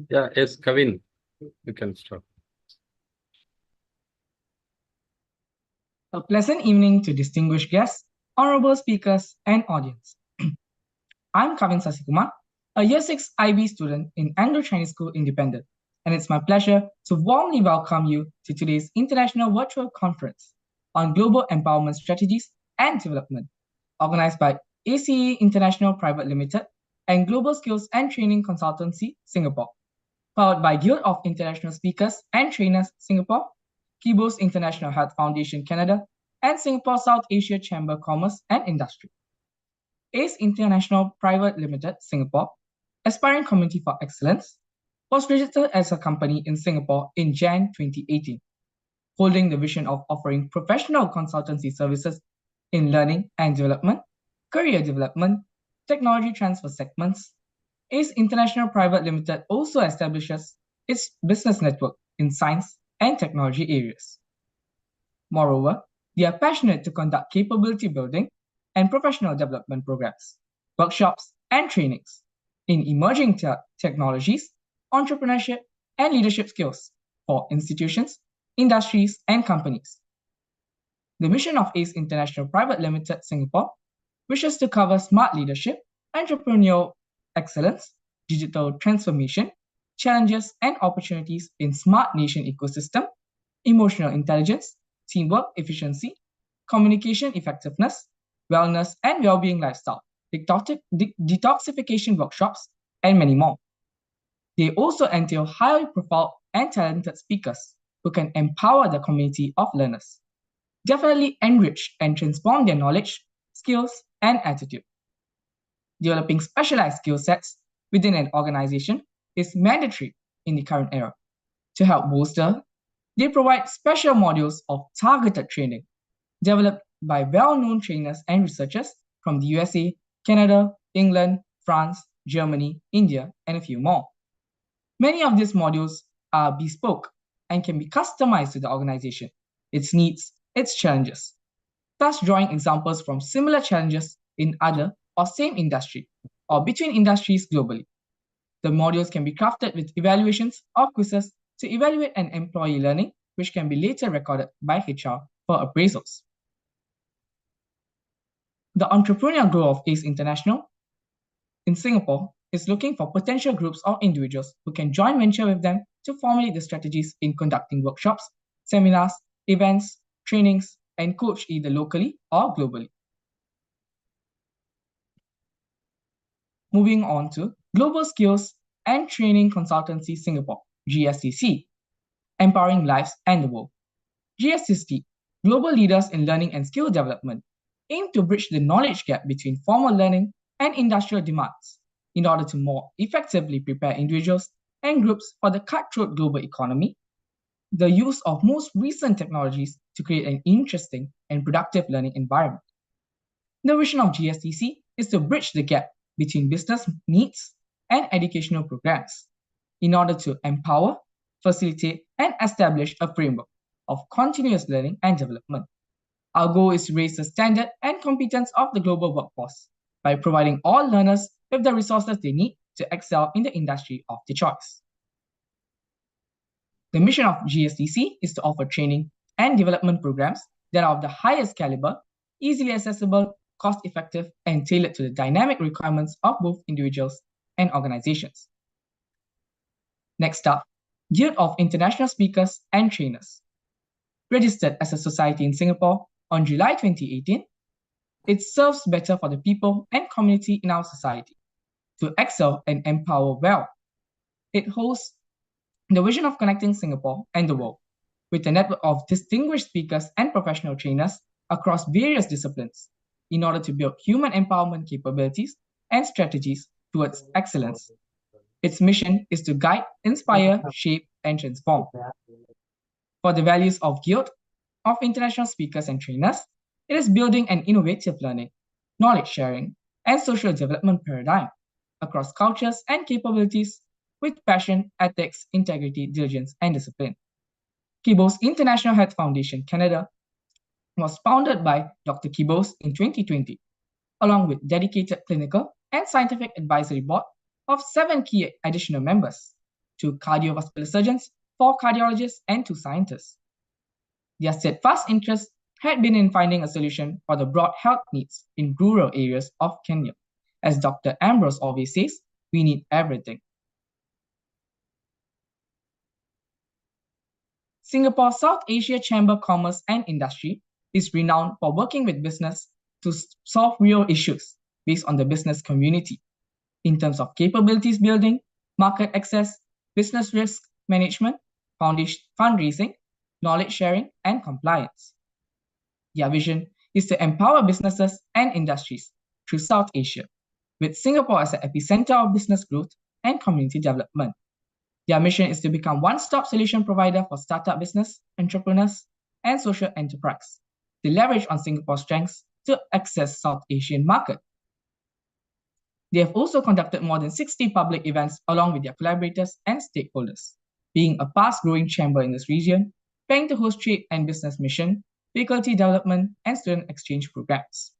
Yeah, yes, Kavin, you can start. A pleasant evening to distinguished guests, honorable speakers, and audience. I'm Kavin Sasikumar, a Year 6 IB student in Anglo-Chinese School Independent, and it's my pleasure to warmly welcome you to today's International Virtual Conference on Global Empowerment Strategies and Development, organized by ACE International Private Limited and Global Skills and Training Consultancy, Singapore, powered by Guild of International Speakers and Trainers, Singapore, Kibos International Health Foundation, Canada, and Singapore South Asia Chamber Commerce and Industry. ACE International Private Limited, Singapore, Aspiring Community for Excellence, was registered as a company in Singapore in Jan 2018, holding the vision of offering professional consultancy services in learning and development, career development, technology transfer segments. ACE International Private Limited also establishes its business network in science and technology areas. Moreover, they are passionate to conduct capability building and professional development programs, workshops, and trainings in emerging technologies, entrepreneurship, and leadership skills for institutions, industries, and companies. The mission of ACE International Private Limited Singapore wishes to cover smart leadership, entrepreneurial excellence, digital transformation, challenges and opportunities in smart nation ecosystem, emotional intelligence, teamwork efficiency, communication effectiveness, wellness and well-being lifestyle, detoxification workshops, and many more. They also entail highly profile and talented speakers who can empower the community of learners, definitely enrich and transform their knowledge, skills, and attitude. Developing specialized skill sets within an organization is mandatory in the current era. To help bolster, they provide special modules of targeted training developed by well-known trainers and researchers from the USA, Canada, England, France, Germany, India, and a few more. Many of these modules are bespoke and can be customized to the organization, its needs, its challenges, thus drawing examples from similar challenges in other or same industry or between industries globally. The modules can be crafted with evaluations or quizzes to evaluate an employee learning, which can be later recorded by HR for appraisals. The entrepreneurial growth of ACE International in Singapore is looking for potential groups or individuals who can join venture with them to formulate the strategies in conducting workshops, seminars, events, trainings, and coach either locally or globally. Moving on to Global Skills and Training Consultancy Singapore, GSTC, Empowering Lives and the World. GSTC, Global Leaders in Learning and Skill Development, aim to bridge the knowledge gap between formal learning and industrial demands in order to more effectively prepare individuals and groups for the cutthroat global economy, the use of most recent technologies to create an interesting and productive learning environment. The vision of GSTC is to bridge the gap between business needs and educational programs in order to empower, facilitate, and establish a framework of continuous learning and development. Our goal is to raise the standard and competence of the global workforce by providing all learners with the resources they need to excel in the industry of their choice. The mission of GSTC is to offer training and development programs that are of the highest caliber, easily accessible, cost-effective, and tailored to the dynamic requirements of both individuals and organizations. Next up, Guild of International Speakers and Trainers. Registered as a society in Singapore on July 2018, it serves better for the people and community in our society to excel and empower well. It holds the vision of connecting Singapore and the world with a network of distinguished speakers and professional trainers across various disciplines in order to build human empowerment capabilities and strategies towards excellence. Its mission is to guide, inspire, shape, and transform. For the values of Guild of International Speakers and Trainers, it is building an innovative learning, knowledge sharing, and social development paradigm across cultures and capabilities with passion, ethics, integrity, diligence, and discipline. Kibos International Health Foundation Canada was founded by Dr. Kibos in 2020, along with dedicated clinical and scientific advisory board of 7 key additional members, to cardiovascular surgeons, 4 cardiologists, and 2 scientists. Their steadfast interest had been in finding a solution for the broad health needs in rural areas of Kenya. As Dr. Ambrose always says, we need everything. Singapore South Asia Chamber Commerce and Industry is renowned for working with business to solve real issues based on the business community in terms of capabilities building, market access, business risk management, fundraising, knowledge sharing, and compliance. Their vision is to empower businesses and industries through South Asia, with Singapore as the epicenter of business growth and community development. Their mission is to become one-stop solution provider for startup business, entrepreneurs, and social enterprise, to leverage on Singapore's strengths to access South Asian market. They have also conducted more than 60 public events along with their collaborators and stakeholders, being a fast-growing chamber in this region, planning to host trade and business mission, faculty development, and student exchange programs.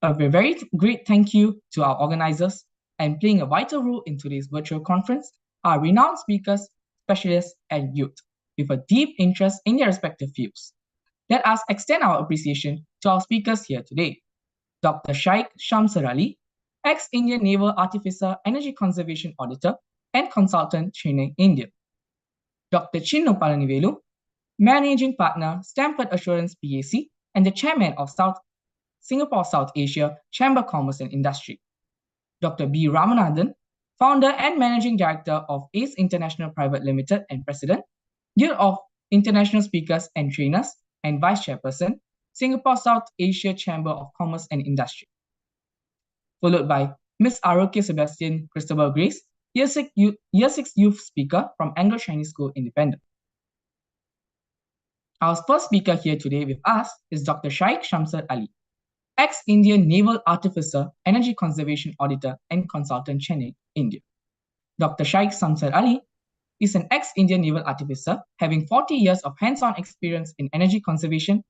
A very great thank you to our organizers, and playing a vital role in today's virtual conference are renowned speakers, specialists, and youth with a deep interest in their respective fields. Let us extend our appreciation to our speakers here today. Dr. Shaikh Shamsar Ali, ex-Indian Naval Artificer, Energy Conservation Auditor, and Consultant Training India. Dr. Chinnu Palanivelu, Managing Partner, Stamford Assurance PAC, and the Chairman of Singapore South Asia Chamber Commerce and Industry. Dr. B. Ramanathan, Founder and Managing Director of ACE International Private Limited and President, Guild of International Speakers and Trainers, and Vice Chairperson, Singapore South Asia Chamber of Commerce and Industry. Followed by Ms. Aroke Sebastian Christabel Grace, Year 6 Youth Speaker from Anglo-Chinese School Independent. Our first speaker here today with us is Dr. Shaikh Shamsar Ali, ex-Indian Naval Artificer, Energy Conservation Auditor, and Consultant Training, India. Dr. Shaikh Shamsar Ali is an ex-Indian Naval Artificer having 40 years of hands-on experience in energy conservation,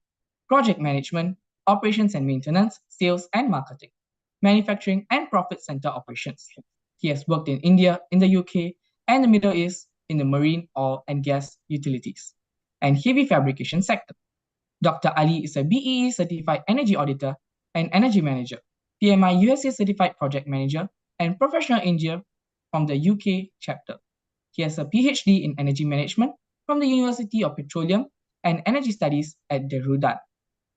project management, operations and maintenance, sales and marketing, manufacturing and profit center operations. He has worked in India, in the UK, and the Middle East in the marine, oil and gas utilities, and heavy fabrication sector. Dr. Ali is a BEE certified energy auditor and energy manager, PMI USA certified project manager, and professional engineer from the UK chapter. He has a PhD in energy management from the University of Petroleum and Energy Studies at Derudan.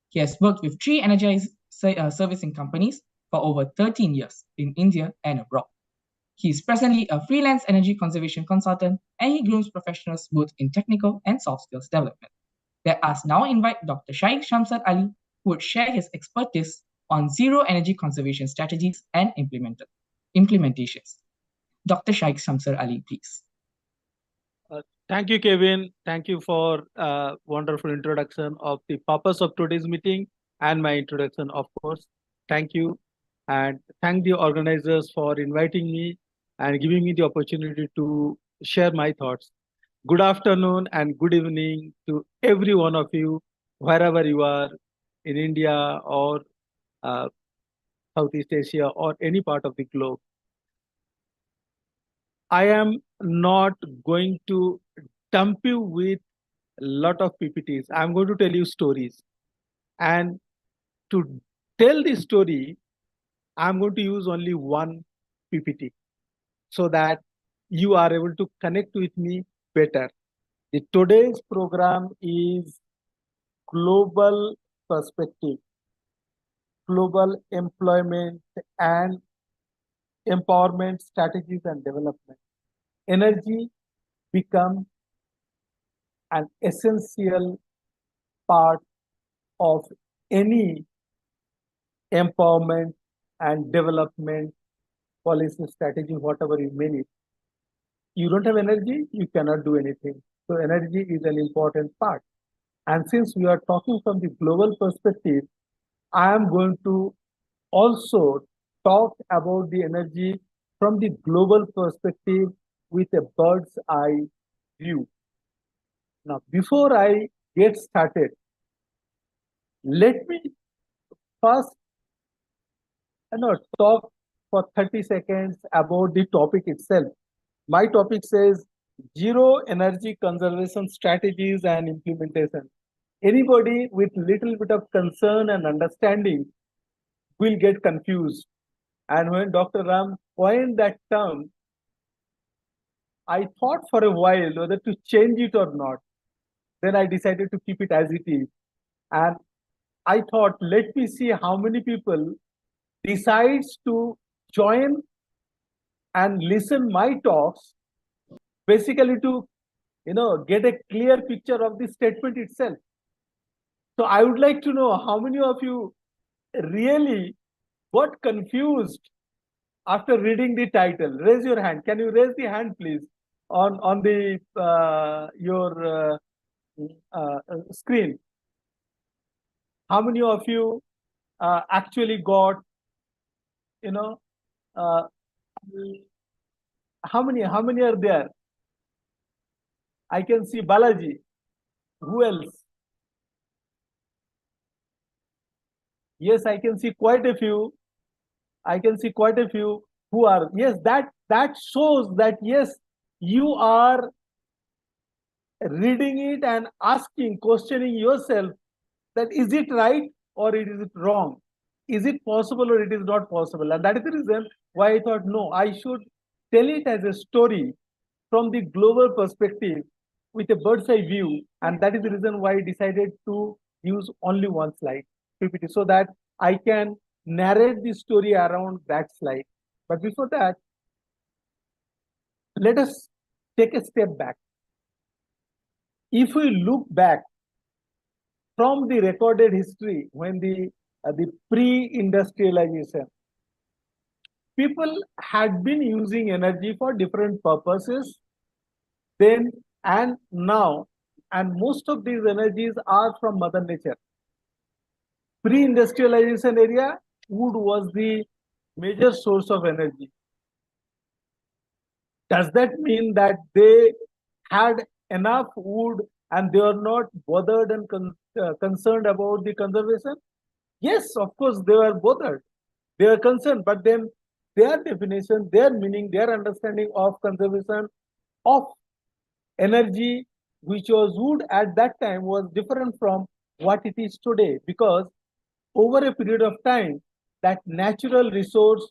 He has worked with 3 energy servicing companies for over 13 years in India and abroad. He is presently a freelance energy conservation consultant, and he grooms professionals both in technical and soft skills development. Let us now invite Dr. Shaikh Shamsar Ali, who would share his expertise on zero energy conservation strategies and implementations. Dr. Shaikh Shamsar Ali, please. Thank you, Kevin. Thank you for a wonderful introduction of the purpose of today's meeting and my introduction, of course. Thank you. And thank the organizers for inviting me and giving me the opportunity to share my thoughts. Good afternoon and good evening to every one of you, wherever you are in India or Southeast Asia or any part of the globe. I am not going to dump you with a lot of PPTs. I'm going to tell you stories. And to tell the story, I'm going to use only one PPT so that you are able to connect with me better. Today's program is Global Perspective, Global Employment and Empowerment Strategies and Development. Energy becomes an essential part of any empowerment and development policy strategy, whatever you mean it. You don't have energy, you cannot do anything. So energy is an important part. And since we are talking from the global perspective, I am going to also talk about the energy from the global perspective with a bird's eye view. Now, before I get started, let me first talk for 30 seconds about the topic itself. My topic says zero energy conservation strategies and implementation. Anybody with little bit of concern and understanding will get confused. And when Dr. Ram coined that term, I thought for a while whether to change it or not. Then I decided to keep it as it is. And I thought, let me see how many people decides to join and listen my talks, basically to get a clear picture of the statement itself. So I would like to know how many of you really got confused after reading the title. Raise your hand. Can you raise the hand, please, on the your screen? How many of you actually got, uh, how many are there? I can see Balaji. Who else? Yes, I can see quite a few. I can see quite a few who are, yes, that shows that yes, you are reading it and asking, questioning yourself that is it right or is it wrong? Is it possible or it is not possible? And that is the reason why I thought, no, I should tell it as a story from the global perspective with a bird's eye view. And that is the reason why I decided to use only one slide, PPT, so that I can narrate the story around that slide. But before that, let us take a step back. If we look back from the recorded history, when the pre-industrialization, people had been using energy for different purposes then and now, and most of these energies are from Mother Nature. Pre-industrialization area, wood was the major source of energy. Does that mean that they had enough wood and they are not bothered and concerned about the conservation? Yes, of course, they were bothered. They are concerned, but then their definition, their meaning, their understanding of conservation of energy, which was wood at that time, was different from what it is today, because over a period of time, that natural resource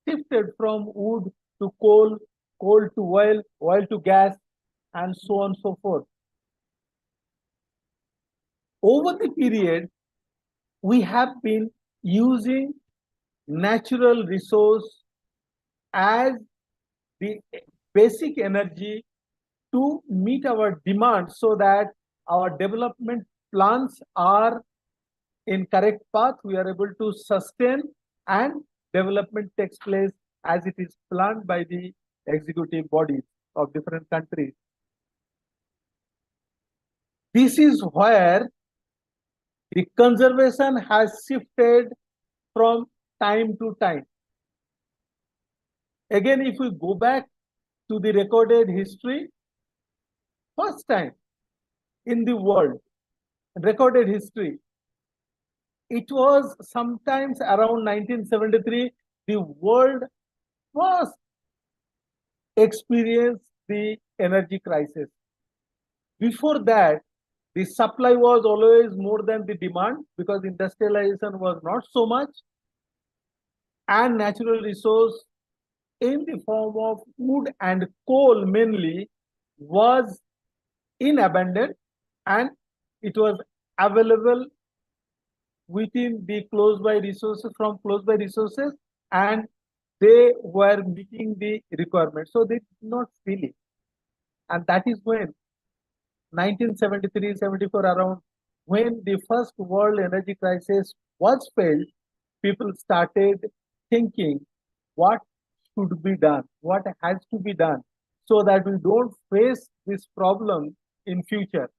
shifted from wood to coal, coal to oil, oil to gas, and so on and so forth. Over the period, we have been using natural resource as the basic energy to meet our demand so that our development plans are in correct path, we are able to sustain, and development takes place as it is planned by the executive bodies of different countries. This is where the conservation has shifted from time to time. Again, if we go back to the recorded history, first time in the world, recorded history, it was sometimes around 1973, the world first experienced the energy crisis. Before that, the supply was always more than the demand because industrialization was not so much, and natural resource in the form of wood and coal mainly was in abundance, and it was available within the close by resources, from close by resources, and they were meeting the requirement. So they did not feel it. And that is when 1973, 74 around, when the first world energy crisis was felt, people started thinking what should be done, what has to be done so that we don't face this problem in future.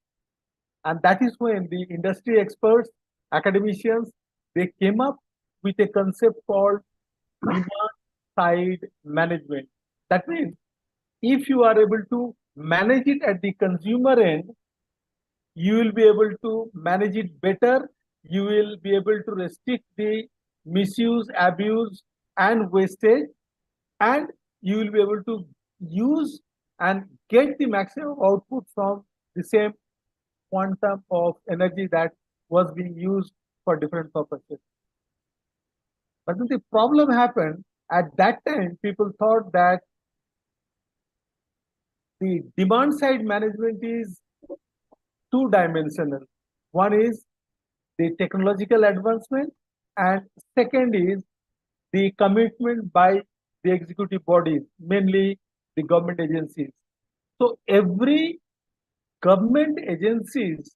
And that is when the industry experts, academicians, they came up with a concept called demand side management. That means if you are able to manage it at the consumer end, you will be able to manage it better. You will be able to restrict the misuse, abuse, and wastage, and you will be able to use and get the maximum output from the same quantum of energy that was being used for different purposes. But then the problem happened at that time. People thought that the demand side management is two-dimensional. One is the technological advancement, and second is the commitment by the executive bodies, mainly the government agencies. So every government agencies,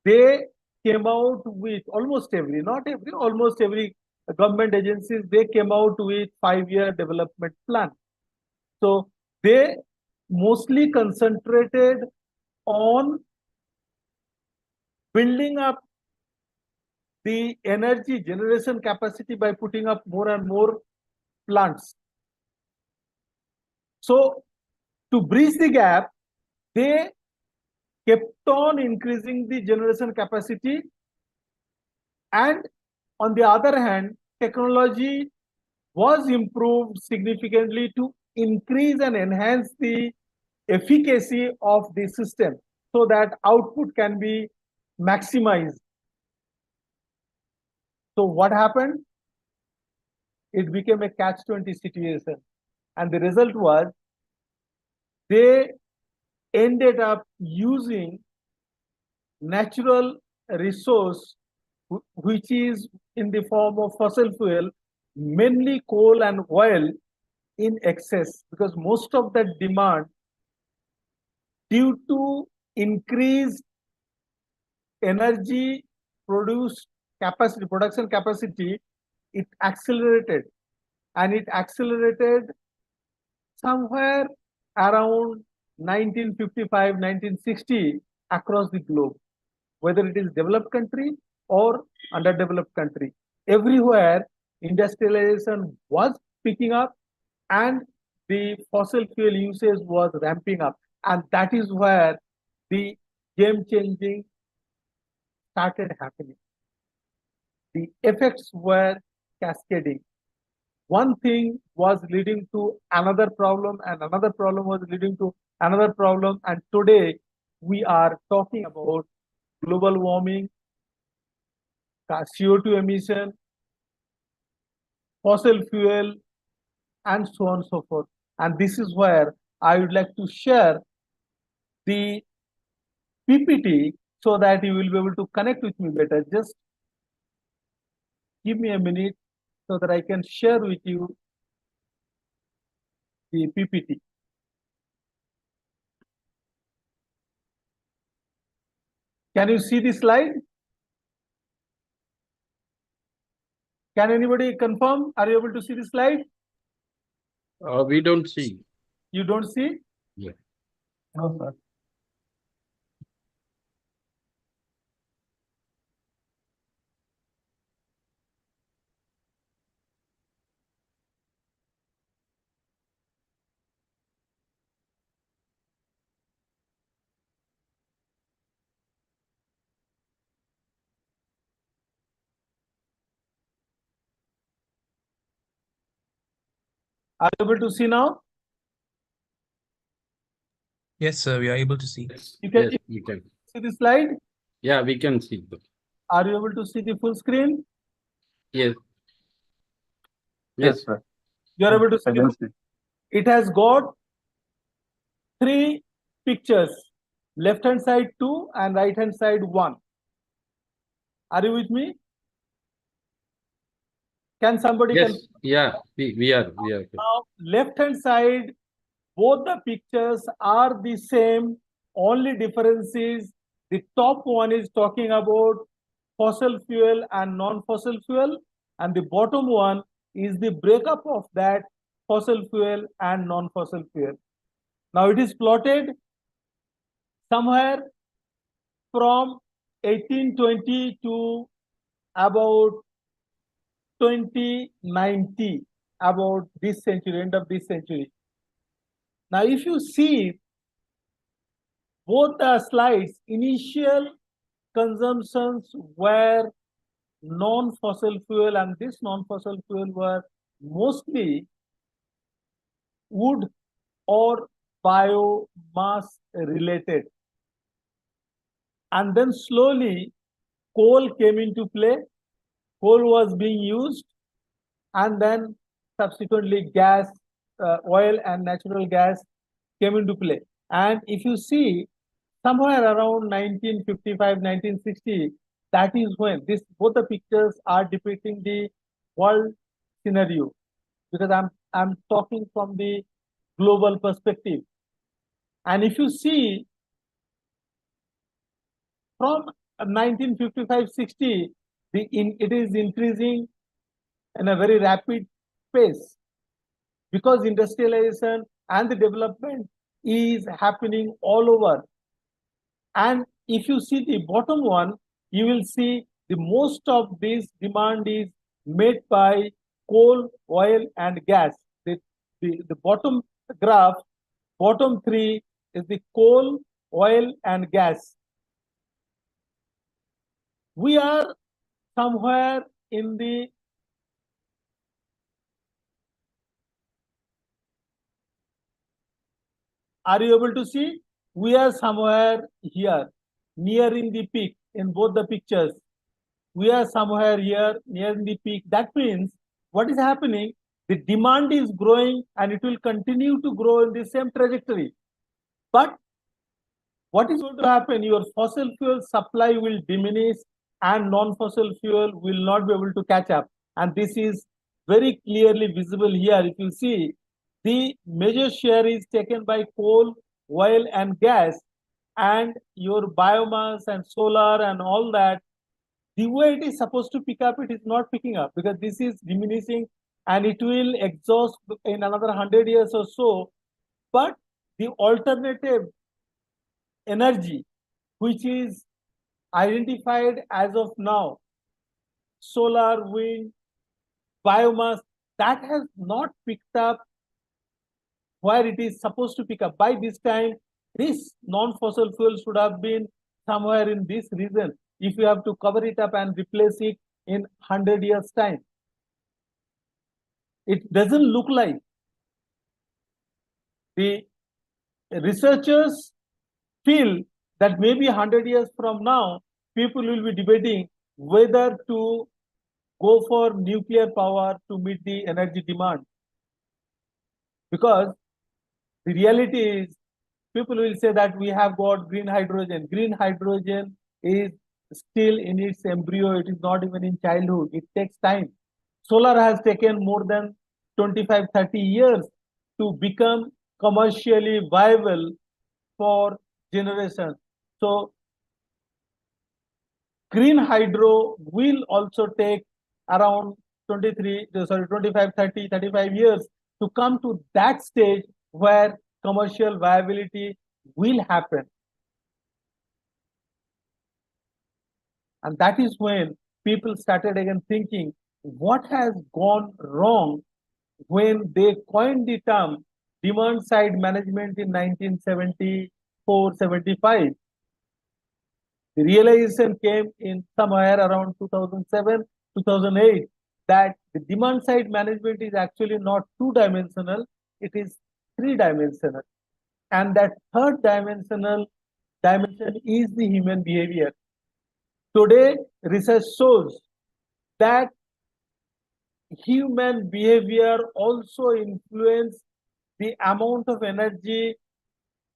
they came out with almost every, not every, almost every government agencies, they came out with 5-year development plan. So they mostly concentrated on building up the energy generation capacity by putting up more and more plants. So to bridge the gap, they kept on increasing the generation capacity, and on the other hand, technology was improved significantly to increase and enhance the efficacy of the system so that output can be maximized. So what happened? It became a catch-20 situation. And the result was they ended up using natural resource, which is in the form of fossil fuel, mainly coal and oil, in excess, because most of that demand, due to increased energy production capacity, it accelerated, and it accelerated somewhere around 1955, 1960 across the globe, whether it is developed country or underdeveloped country. Everywhere, industrialization was picking up and the fossil fuel usage was ramping up. And that is where the game changing started happening. The effects were cascading. One thing was leading to another problem, and another problem was leading to another problem. And today we are talking about global warming, CO2 emission, fossil fuel, and so on and so forth. And this is where I would like to share the PPT so that you will be able to connect with me better. Just give me a minute so that I can share with you the PPT. Can you see the slide? Can anybody confirm? Are you able to see the slide? We don't see. You don't see? Yeah. No, sir. Are you able to see now? Yes, sir, we are able to see. You can Yes, we can. see the slide? Yeah, we can see. Are you able to see the full screen? Yes. Yes. sir. You are able to see. I can see. It has got 3 pictures, left hand side 2 and right hand side 1. Are you with me? Can somebody Yes. Yeah, we are. now left hand side, both the pictures are the same. Only difference is the top one is talking about fossil fuel and non-fossil fuel, and the bottom one is the breakup of that fossil fuel and non-fossil fuel. Now it is plotted somewhere from 1820 to about 2090, about this century, end of this century. Now, if you see both the slides, initial consumptions were non-fossil fuel, and this non-fossil fuel were mostly wood or biomass related. And then slowly coal came into play. Coal was being used, and then subsequently gas, oil and natural gas came into play. And if you see, somewhere around 1955, 1960, that is when both the pictures are depicting the world scenario, because I'm talking from the global perspective. And if you see, from 1955-60, it is increasing in a very rapid pace, because industrialization and the development is happening all over. And if you see the bottom one, you will see the most of this demand is made by coal, oil, and gas. The bottom graph, bottom three is the coal, oil, and gas. We are somewhere in the Are you able to see? We are somewhere here, nearing the peak in both the pictures. We are somewhere here, nearing the peak. That means what is happening? The demand is growing and it will continue to grow in the same trajectory. But what is going to happen? Your fossil fuel supply will diminish and non-fossil fuel will not be able to catch up. And this is very clearly visible here. If you see, the major share is taken by coal, oil, and gas, and your biomass and solar and all that. The way it is supposed to pick up, it is not picking up, because this is diminishing and it will exhaust in another 100 years or so. But the alternative energy, which is identified as of now, solar, wind, biomass, that has not picked up where it is supposed to pick up. By this time, this non-fossil fuel should have been somewhere in this region if you have to cover it up and replace it in 100 years' time. It doesn't look like. The researchers feel that maybe 100 years from now, people will be debating whether to go for nuclear power to meet the energy demand. Because the reality is, people will say that we have got green hydrogen. Green hydrogen is still in its embryo. It is not even in childhood. It takes time. Solar has taken more than 25, 30 years to become commercially viable for generation. So green hydro will also take around 25, 30, 35 years to come to that stage where commercial viability will happen. And that is when people started again thinking, what has gone wrong when they coined the term demand side management in 1974, 75. The realization came in somewhere around 2007, 2008, that the demand side management is actually not two-dimensional, it is three-dimensional. And that third dimension is the human behavior. Today, research shows that human behavior also influences the amount of energy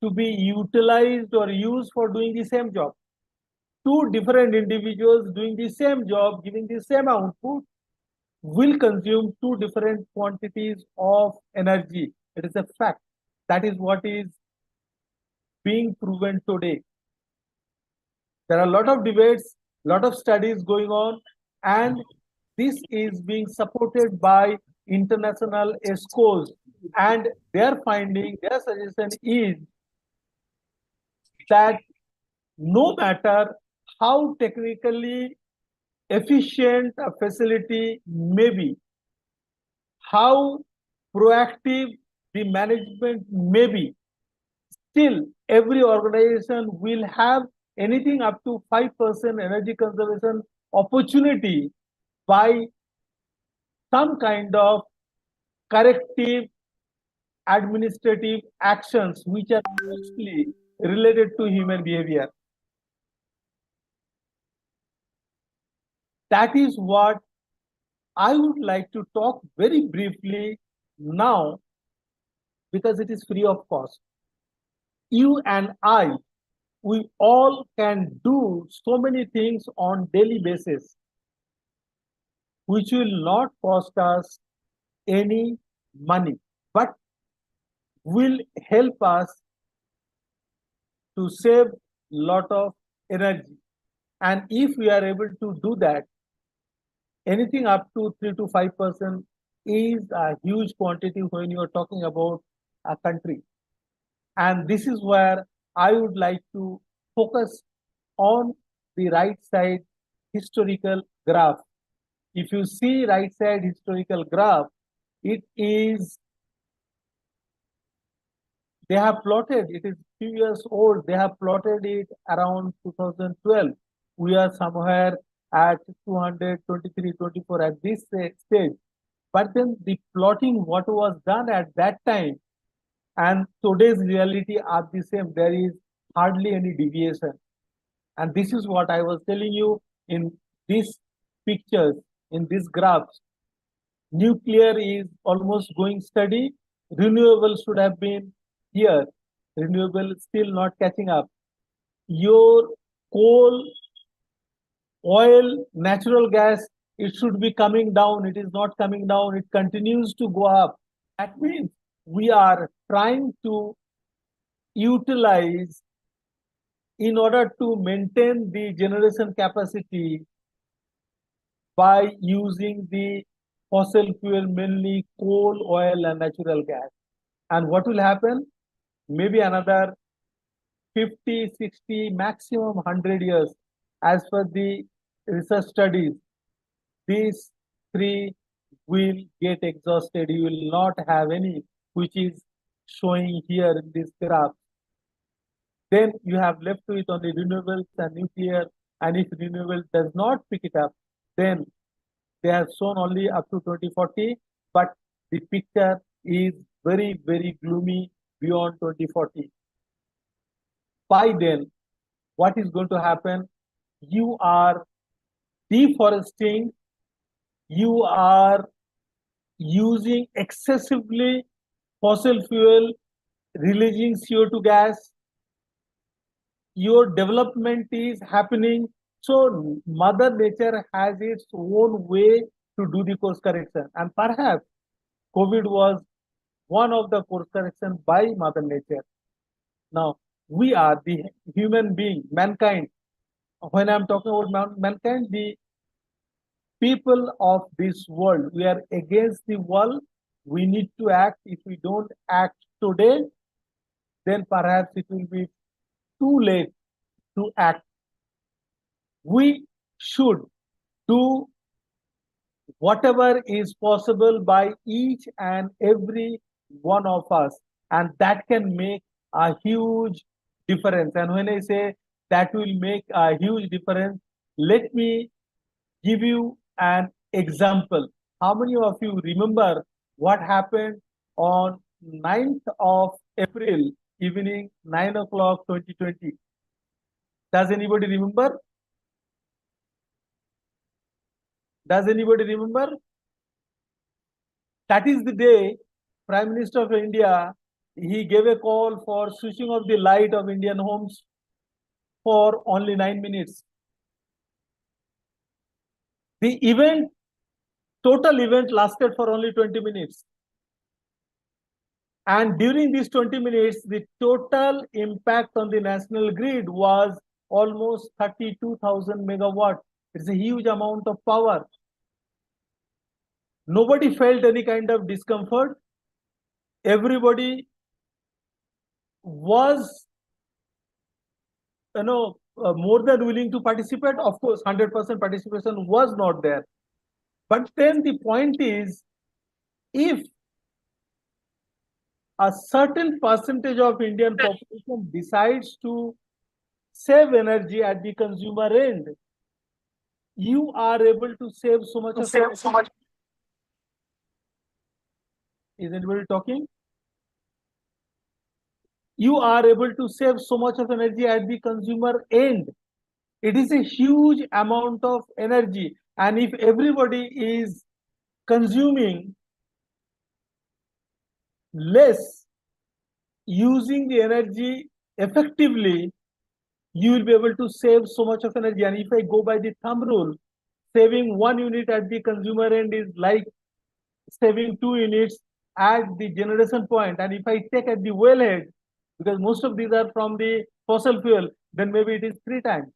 to be utilized or used for doing the same job. Two different individuals doing the same job, giving the same output, will consume two different quantities of energy. It is a fact. That is what is being proven today. There are a lot of debates, a lot of studies going on, and this is being supported by international ESCOs, and their finding, their suggestion is that no matter how technically efficient a facility may be, how proactive the management may be, still every organization will have anything up to 5% energy conservation opportunity by some kind of corrective administrative actions which are mostly related to human behavior. That is what I would like to talk very briefly now, because it is free of cost. You and I, we all can do so many things on daily basis which will not cost us any money, but will help us to save lot of energy. And if we are able to do that, anything up to 3 to 5% is a huge quantity when you are talking about a country. And this is where I would like to focus on the right side historical graph. If you see right side historical graph, it is, they have plotted, it is few years old, they have plotted it around 2012. We are somewhere at 223, 24 at this stage. But then the plotting, what was done at that time and today's reality are the same. There is hardly any deviation. And this is what I was telling you in these pictures, in these graphs. Nuclear is almost going steady. Renewable should have been here. Renewable still not catching up. Your coal, oil, natural gas, it should be coming down. It is not coming down. It continues to go up. That means we are trying to utilize in order to maintain the generation capacity by using the fossil fuel, mainly coal, oil, and natural gas. And what will happen? Maybe another 50, 60, maximum 100 years, as per the research studies, these three will get exhausted. You will not have any, which is showing here in this graph. Then you have left with only renewables and nuclear. And if renewable does not pick it up, then they have shown only up to 2040, but the picture is very, very gloomy beyond 2040. By then, what is going to happen? You are deforesting, you are using excessively fossil fuel, releasing CO2 gas, your development is happening. So Mother Nature has its own way to do the course correction. And perhaps COVID was one of the course correction by Mother Nature. Now, we are the human being, mankind. When I'm talking about mankind, the people of this world, we are against the world. We need to act. If we don't act today, then perhaps it will be too late to act. We should do whatever is possible by each and every one of us, and that can make a huge difference. And when I say that will make a huge difference, let me give you an example. How many of you remember what happened on 9th of April, evening 9 o'clock 2020? Does anybody remember? Does anybody remember? That is the day Prime Minister of India, he gave a call for switching off the light of Indian homes for only 9 minutes. The event, total event lasted for only 20 minutes. And during these 20 minutes, the total impact on the national grid was almost 32,000 megawatt. It's a huge amount of power. Nobody felt any kind of discomfort. Everybody was, more than willing to participate. Of course, 100% participation was not there. But then the point is, if a certain percentage of Indian population decides to save energy at the consumer end, you are able to save so much of energy. Is anybody talking? you are able to save so much of energy at the consumer end. It is a huge amount of energy. And if everybody is consuming less, using the energy effectively, you will be able to save so much of energy. And if I go by the thumb rule, saving 1 unit at the consumer end is like saving 2 units at the generation point. And if I take at the wellhead, because most of these are from the fossil fuel, then maybe it is 3 times.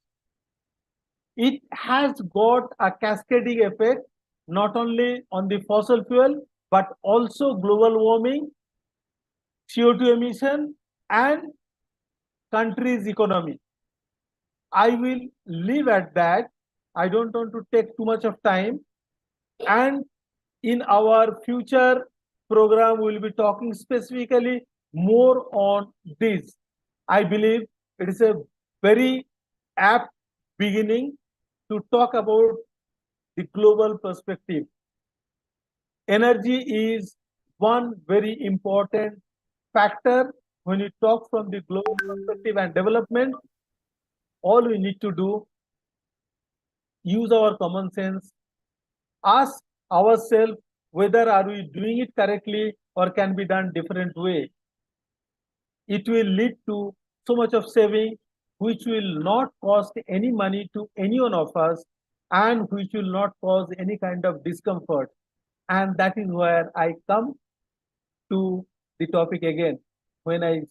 It has got a cascading effect, not only on the fossil fuel, but also global warming, CO2 emission, and country's economy. I will leave at that. I don't want to take too much of time. And in our future program, we'll be talking specifically more on this. I believe it is a very apt beginning to talk about the global perspective. Energy is one very important factor when you talk from the global perspective and development. All we need to do, use our common sense, ask ourselves whether are we doing it correctly or can be done different way. It will lead to so much of saving, which will not cost any money to any one of us and which will not cause any kind of discomfort. And that is where I come to the topic again. When I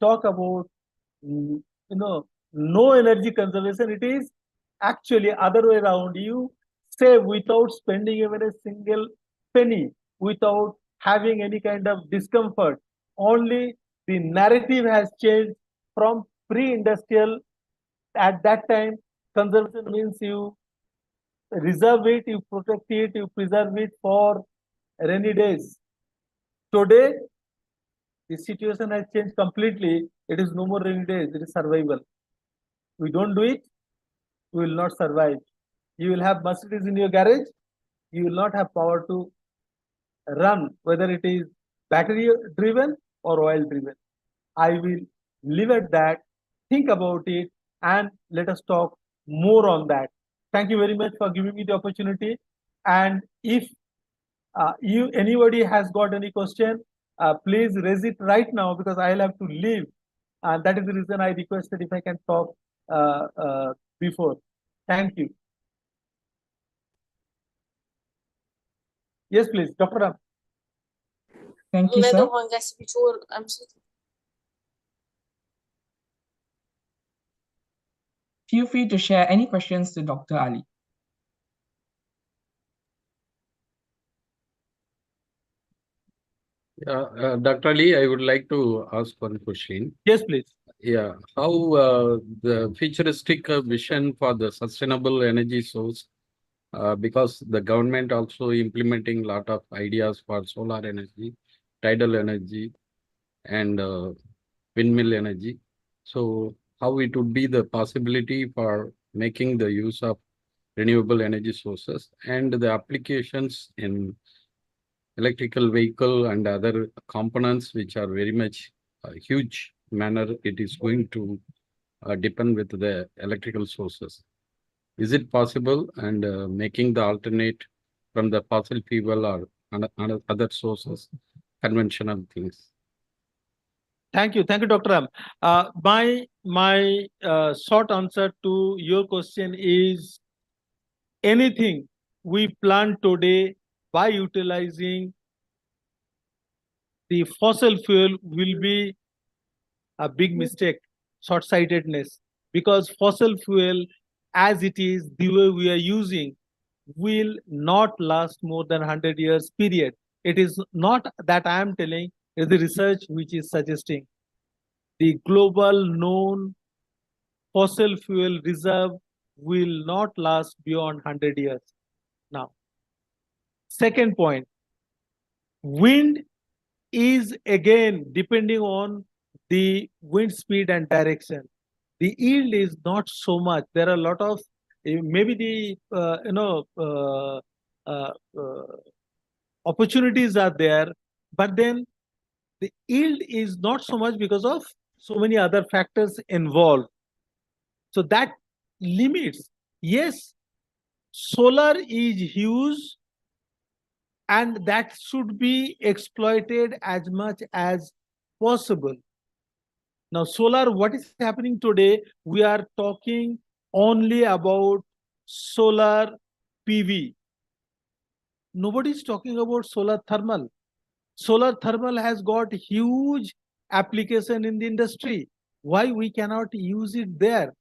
talk about, no energy conservation, it is actually other way around. You save without spending even a single penny, without having any kind of discomfort. Only the narrative has changed from pre-industrial. At that time, conservation means you reserve it, you protect it, you preserve it for rainy days. Today, the situation has changed completely. It is no more rainy days, it is survival. We don't do it, we will not survive. You will have Mercedes in your garage, you will not have power to run, whether it is battery driven or oil driven. I will leave at that, think about it, and let us talk more on that. Thank you very much for giving me the opportunity. And if anybody has got any question, please raise it right now, because I'll have to leave. And that is the reason I requested if I can talk before. Thank you. Yes, please, Dr. Ram. Thank you, sir. Feel free to share any questions to Dr. Ali. Dr. Ali, I would like to ask one question. Yes, please. Yeah, how the futuristic vision for the sustainable energy source, because the government also implementing a lot of ideas for solar energy, tidal energy, and windmill energy. So how it would be the possibility for making the use of renewable energy sources and the applications in electrical vehicle and other components, which are very much huge manner, it is going to depend with the electrical sources. Is it possible, and making the alternate from the fossil fuel or other sources, conventional things? Thank you, Dr. Ram. My short answer to your question is anything we plan today by utilizing the fossil fuel will be a big mistake, short-sightedness, because fossil fuel as it is, the way we are using, will not last more than 100 years period. It is not that I am telling, it is the research which is suggesting. The global known fossil fuel reserve will not last beyond 100 years. Now, second point, wind is again depending on the wind speed and direction. The yield is not so much. There are a lot of maybe the opportunities are there, but then the yield is not so much because of so many other factors involved. So that limits. Yes, solar is huge and that should be exploited as much as possible. Now, solar, what is happening today? We are talking only about solar PV. Nobody is talking about solar thermal. Solar thermal has got huge application in the industry. Why we cannot use it there?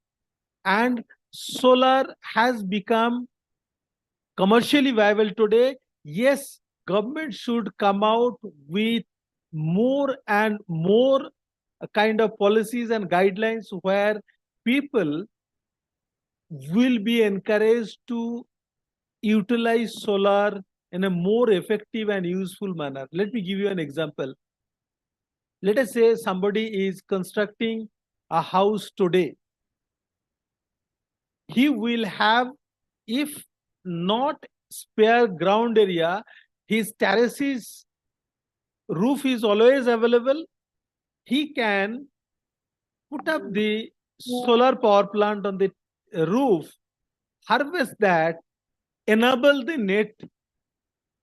And solar has become commercially viable today. Yes, government should come out with more and more kind of policies and guidelines where people will be encouraged to utilize solar in a more effective and useful manner. Let me give you an example. Let us say somebody is constructing a house today. He will have, if not spare ground area, his terraces roof is always available. He can put up the solar power plant on the roof, harvest that, enable the net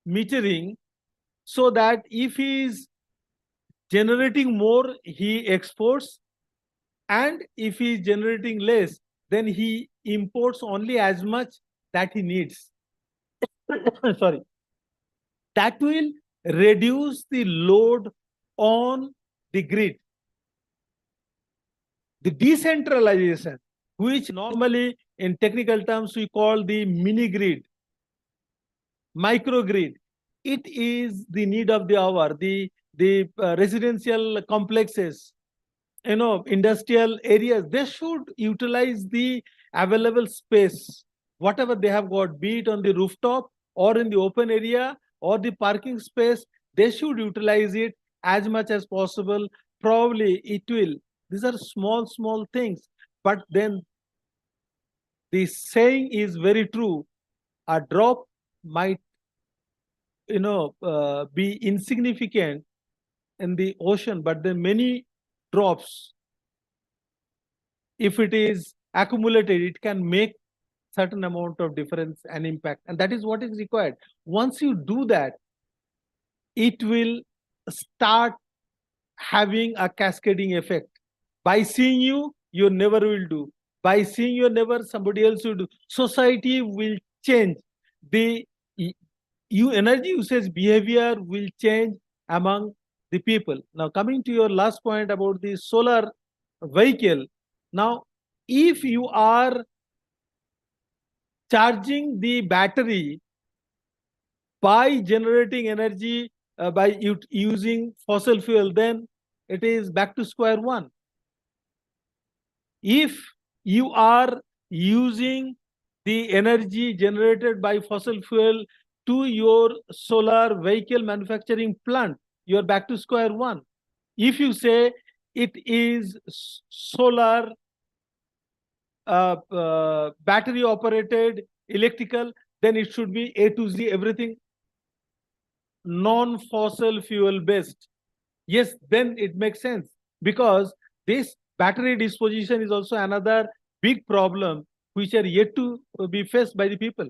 metering, so that if he is generating more, he exports, and if he is generating less, then he imports only as much that he needs. Sorry. That will reduce the load on the grid. The decentralization, which normally in technical terms we call the mini grid, microgrid, it is the need of the hour. The residential complexes, industrial areas, they should utilize the available space, whatever they have got, be it on the rooftop or in the open area or the parking space, they should utilize it as much as possible. Probably it will. These are small things, but then the saying is very true. A drop might, be insignificant in the ocean, but then many drops, if it is accumulated, it can make certain amount of difference and impact, and that is what is required. Once you do that, it will start having a cascading effect. By seeing you, your neighbor will do. By seeing your neighbor, somebody else will do. Society will change. The energy usage behavior will change among the people. Now, coming to your last point about the solar vehicle. Now, if you are charging the battery by generating energy by using fossil fuel, then it is back to square one. If you are using the energy generated by fossil fuel to your solar vehicle manufacturing plant, you are back to square one. If you say it is solar battery operated electrical, then it should be A to Z, everything non-fossil fuel based. Yes, then it makes sense, because this battery disposition is also another big problem which are yet to be faced by the people.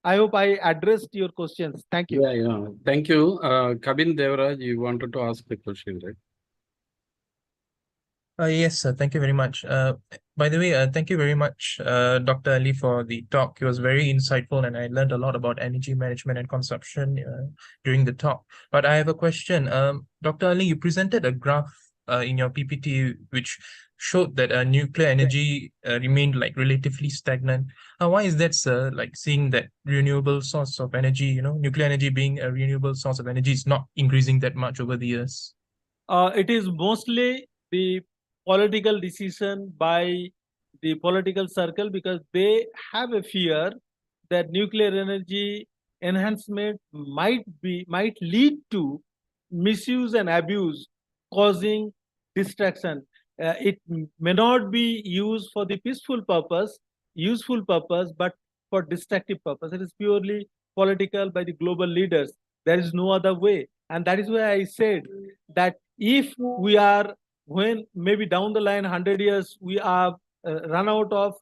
I hope I addressed your questions. Thank you. Yeah. Thank you. Kabin Devraj, you wanted to ask the question, right? Yes, sir. Thank you very much. By the way, thank you very much, Dr. Ali, for the talk. It was very insightful, and I learned a lot about energy management and consumption during the talk. But I have a question. Dr. Ali, you presented a graph in your PPT which showed that nuclear energy remained like relatively stagnant. Why is that, sir? Like seeing that renewable source of energy, nuclear energy being a renewable source of energy is not increasing that much over the years. It is mostly the political decision by the political circle, because they have a fear that nuclear energy enhancement might lead to misuse and abuse, causing distraction. It may not be used for the peaceful purpose, useful purpose, but for destructive purpose. It is purely political by the global leaders. There is no other way. And that is why I said that if we are when maybe down the line, 100 years, we are run out of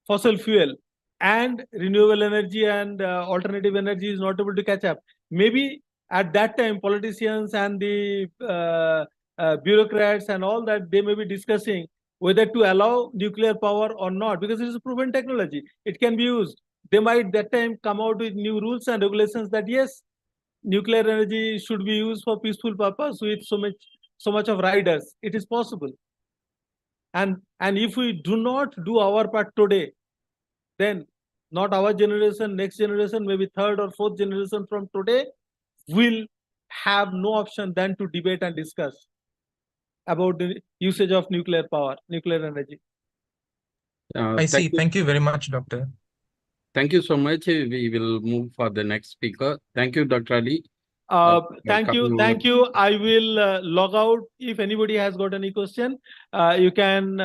fossil fuel and renewable energy and alternative energy is not able to catch up. Maybe at that time, politicians and the bureaucrats and all that, they may be discussing whether to allow nuclear power or not, because it is a proven technology. It can be used. They might that time come out with new rules and regulations that yes, nuclear energy should be used for peaceful purpose with so much of riders. It is possible. And if we do not do our part today, then not our generation, next generation, maybe third or fourth generation from today will have no option than to debate and discuss about the usage of nuclear power, nuclear energy. I see. Thank you very much, Doctor. Thank you so much. We will move for the next speaker. Thank you, Dr. Ali. Thank you. I will log out. If anybody has got any question, you can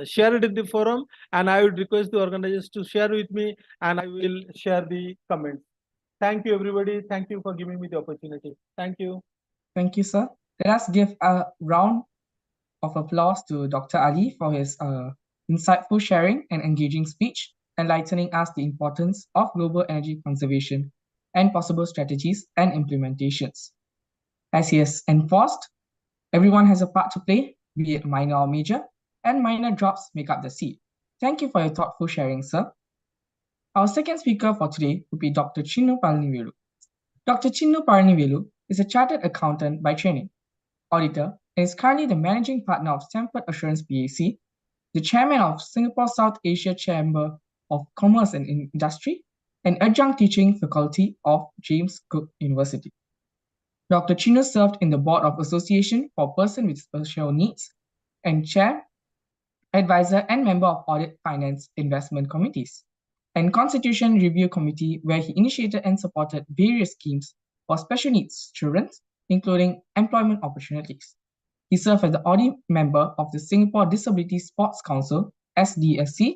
share it in the forum, and I would request the organizers to share with me, and I will share the comments. Thank you, everybody. Thank you for giving me the opportunity. Thank you. Thank you, sir. Let us give a round of applause to Dr. Ali for his insightful sharing and engaging speech, enlightening us the importance of global energy conservation and possible strategies and implementations. As he has enforced, everyone has a part to play, be it minor or major, and minor drops make up the sea. Thank you for your thoughtful sharing, sir. Our second speaker for today will be Dr. Chinnu Palanivellu. Dr. Chinnu Palanivellu is a chartered accountant by training, auditor, and is currently the managing partner of Stanford Assurance PAC, the chairman of Singapore South Asia Chamber of Commerce and Industry, and adjunct teaching faculty of James Cook University. Dr. Chinnu served in the board of Association for Persons with Special Needs and chair, advisor, and member of Audit, Finance, Investment Committees, and Constitution Review Committee, where he initiated and supported various schemes for special needs children, including employment opportunities. He served as the audit member of the Singapore Disability Sports Council, SDSC.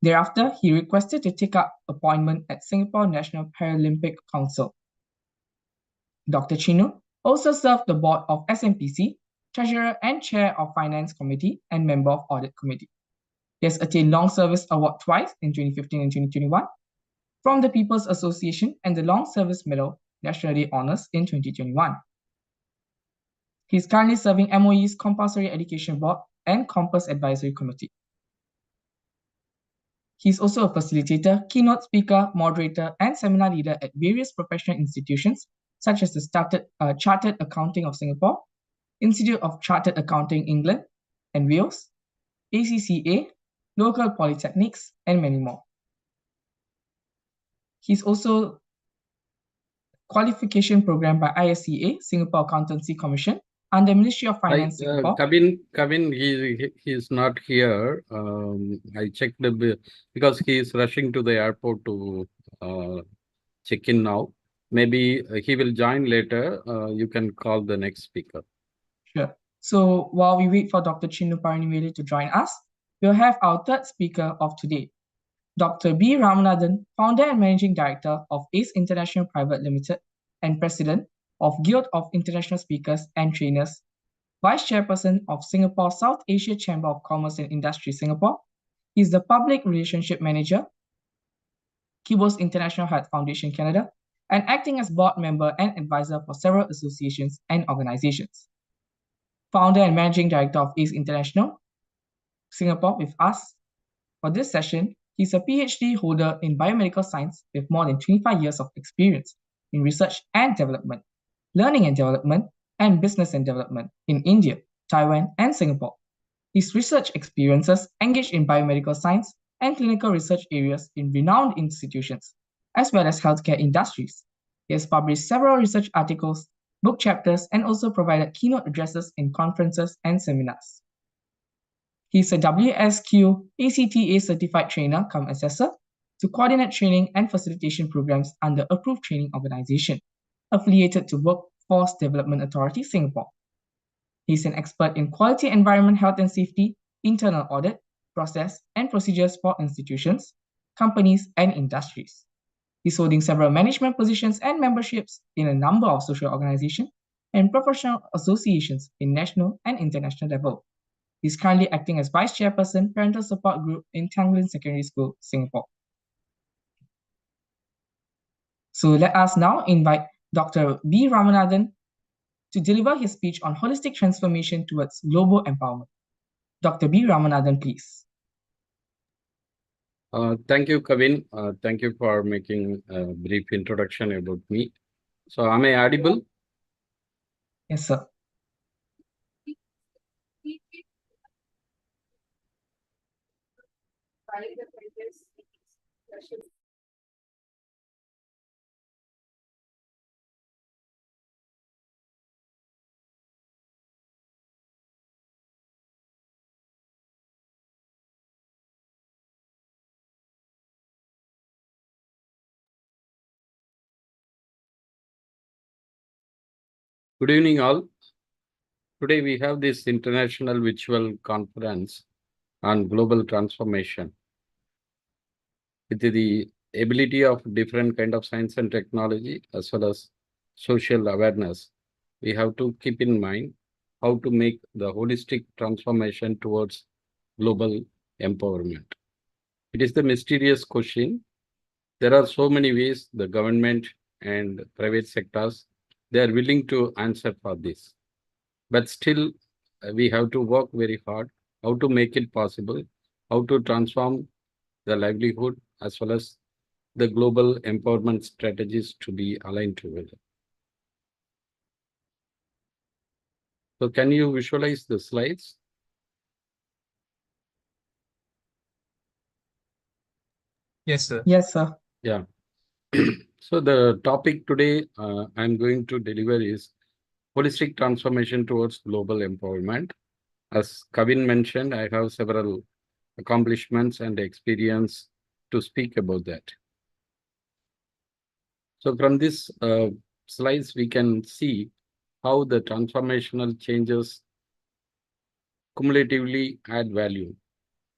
Thereafter, he requested to take up appointment at Singapore National Paralympic Council. Dr. Chinnu also served the board of SMPC, treasurer and chair of Finance Committee, and member of Audit Committee. He has attained Long Service Award twice in 2015 and 2021 from the People's Association and the Long Service Medal National Day Honours in 2021. He is currently serving MOE's Compulsory Education Board and Compass Advisory Committee. He is also a facilitator, keynote speaker, moderator, and seminar leader at various professional institutions, such as the Chartered Accounting of Singapore, Institute of Chartered Accounting England and Wales, ACCA, local polytechnics, and many more. He's also qualification program by ISCA, Singapore Accountancy Commission, under Ministry of Finance, Singapore. Kevin, he is not here. I checked because he is rushing to the airport to check in now. Maybe he will join later. You can call the next speaker. Sure. So while we wait for Dr. Chinnu Palanivellu to join us, we'll have our third speaker of today, Dr. B. Ramanathan, founder and managing director of ACE International Private Limited and president of Guild of International Speakers and Trainers, vice chairperson of Singapore South Asia Chamber of Commerce and Industry Singapore. He is the public relationship manager, Kibos International Health Foundation Canada, and acting as board member and advisor for several associations and organizations. Founder and managing director of ACE International Singapore with us. For this session, he's a PhD holder in biomedical science with more than 25 years of experience in research and development, learning and development, and business and development in India, Taiwan, and Singapore. His research experiences engage in biomedical science and clinical research areas in renowned institutions, as well as healthcare industries. He has published several research articles, book chapters, and also provided keynote addresses in conferences and seminars. He's a WSQ ACTA certified trainer cum assessor to coordinate training and facilitation programs under Approved Training Organization, affiliated to Workforce Development Authority, Singapore. He's an expert in quality environment, health and safety, internal audit, process, and procedures for institutions, companies, and industries. He's holding several management positions and memberships in a number of social organizations, and professional associations in national and international level. He's currently acting as Vice Chairperson, Parental Support Group in Tanglin Secondary School, Singapore. So let us now invite Dr. B. Ramanathan to deliver his speech on holistic transformation towards global empowerment. Dr. B. Ramanathan, please. Thank you, Kavin. Thank you for making a brief introduction about me. So, am I audible? Yes, sir. Good evening, all. Today we have this international virtual conference on global transformation. With the ability of different kind of science and technology as well as social awareness, we have to keep in mind how to make the holistic transformation towards global empowerment. It is the mysterious question. There are so many ways the government and private sectors, they are willing to answer for this. But still, we have to work very hard how to make it possible, how to transform the livelihood as well as the global empowerment strategies to be aligned together. So can you visualize the slides? Yes, sir. Yes, sir. Yeah. So the topic today I'm going to deliver is holistic transformation towards global empowerment. As Kavin mentioned, I have several accomplishments and experience to speak about that. So from this slides, we can see how the transformational changes cumulatively add value.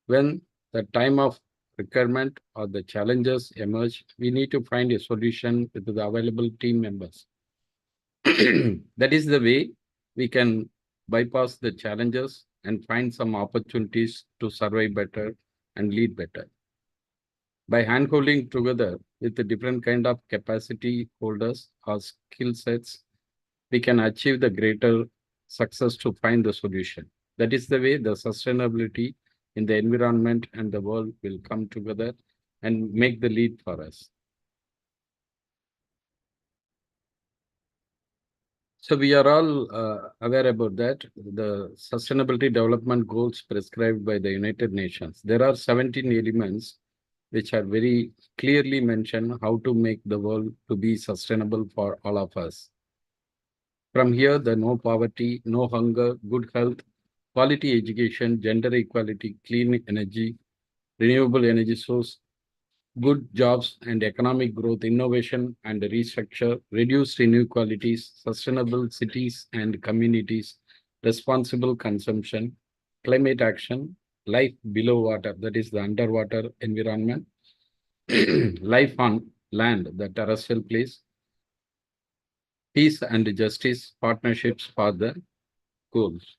When the time of requirement or the challenges emerge, we need to find a solution with the available team members. That is the way we can bypass the challenges and find some opportunities to survive better and lead better. By hand-holding together with the different kind of capacity holders or skill sets, we can achieve the greater success to find the solution. That is the way the sustainability in the environment and the world will come together and make the lead for us. So we are all aware about that, the sustainability development goals prescribed by the United Nations. There are 17 elements which are very clearly mentioned how to make the world to be sustainable for all of us. From here, the no poverty, no hunger, good health, quality education, gender equality, clean energy, renewable energy source, good jobs and economic growth, innovation and restructure, reduced inequalities, sustainable cities and communities, responsible consumption, climate action, life below water, that is the underwater environment, life on land, the terrestrial place, peace and justice, partnerships for the goals.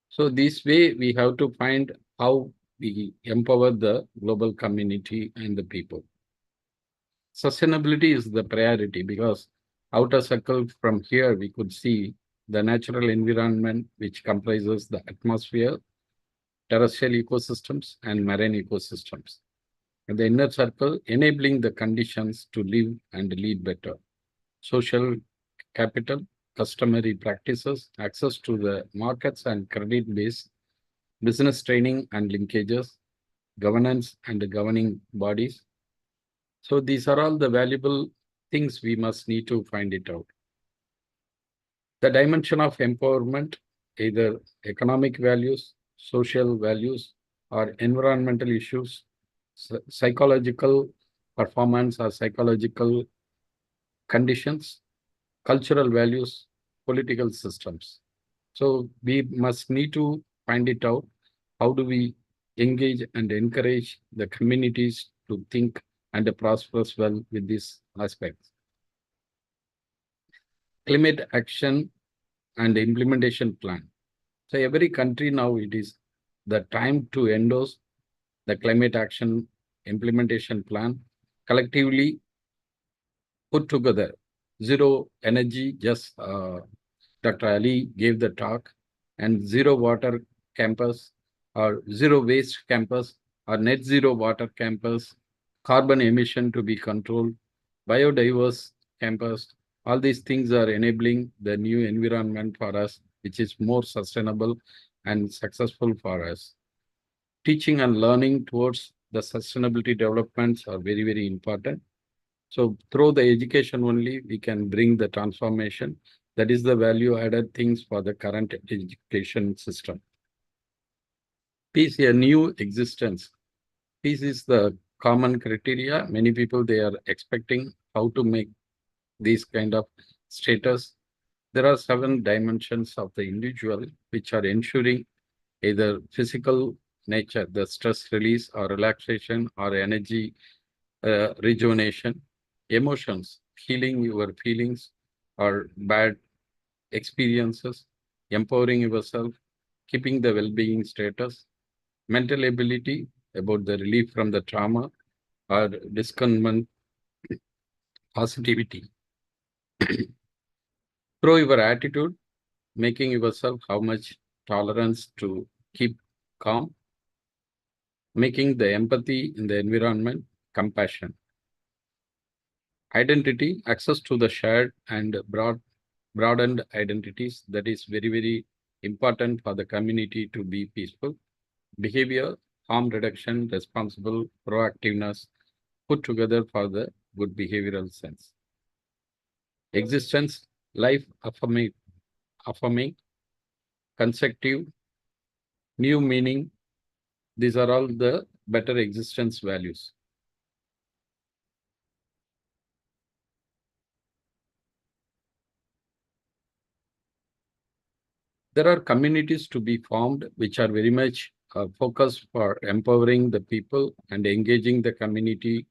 So this way we have to find how we empower the global community and the people. Sustainability is the priority because outer circle from here we could see the natural environment which comprises the atmosphere, terrestrial ecosystems and marine ecosystems. And the inner circle enabling the conditions to live and lead better. Social capital, customary practices, access to the markets and credit base, business training and linkages, governance and governing bodies. So these are all the valuable things we must need to find it out. The dimension of empowerment, either economic values, social values, or environmental issues, psychological performance or psychological conditions, cultural values, political systems. So we must need to find it out. How do we engage and encourage the communities to think and prosper well with these aspects? Climate action and implementation plan. So every country now, it is the time to endorse the climate action implementation plan, collectively put together. Zero energy, just Dr. Ali gave the talk, and zero water campus or zero waste campus or net zero water campus, carbon emission to be controlled, biodiverse campus. All these things are enabling the new environment for us, which is more sustainable and successful for us. Teaching and learning towards the sustainability developments are very, very important. So through the education only, we can bring the transformation. That is the value added things for the current education system. Peace, a new existence. Peace is the common criteria. Many people, they are expecting how to make these kind of status. There are 7 dimensions of the individual which are ensuring either physical nature, the stress release or relaxation or energy rejuvenation, emotions, healing your feelings or bad experiences, empowering yourself, keeping the well-being status, mental ability about the relief from the trauma or discontentment, positivity. Through your attitude, making yourself how much tolerance to keep calm, making the empathy in the environment, compassion. Identity, access to the shared and broadened identities, that is very, very important for the community to be peaceful. Behavior, harm reduction, responsible, proactiveness, put together for the good behavioral sense. Existence, life affirming, consecutive, new meaning. These are all the better existence values. There are communities to be formed which are very much focused for empowering the people and engaging the community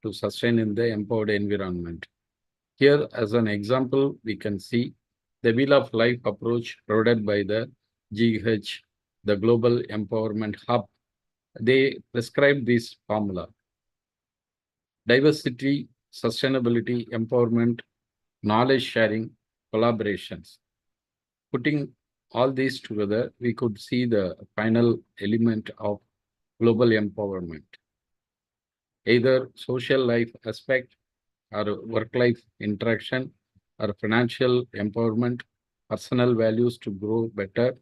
to sustain in the empowered environment. Here, as an example, we can see the Wheel of Life approach provided by the GH, the Global Empowerment Hub. They prescribe this formula: diversity, sustainability, empowerment, knowledge sharing, collaborations. Putting all these together, we could see the final element of global empowerment. Either social life aspect or work-life interaction or financial empowerment, personal values to grow better,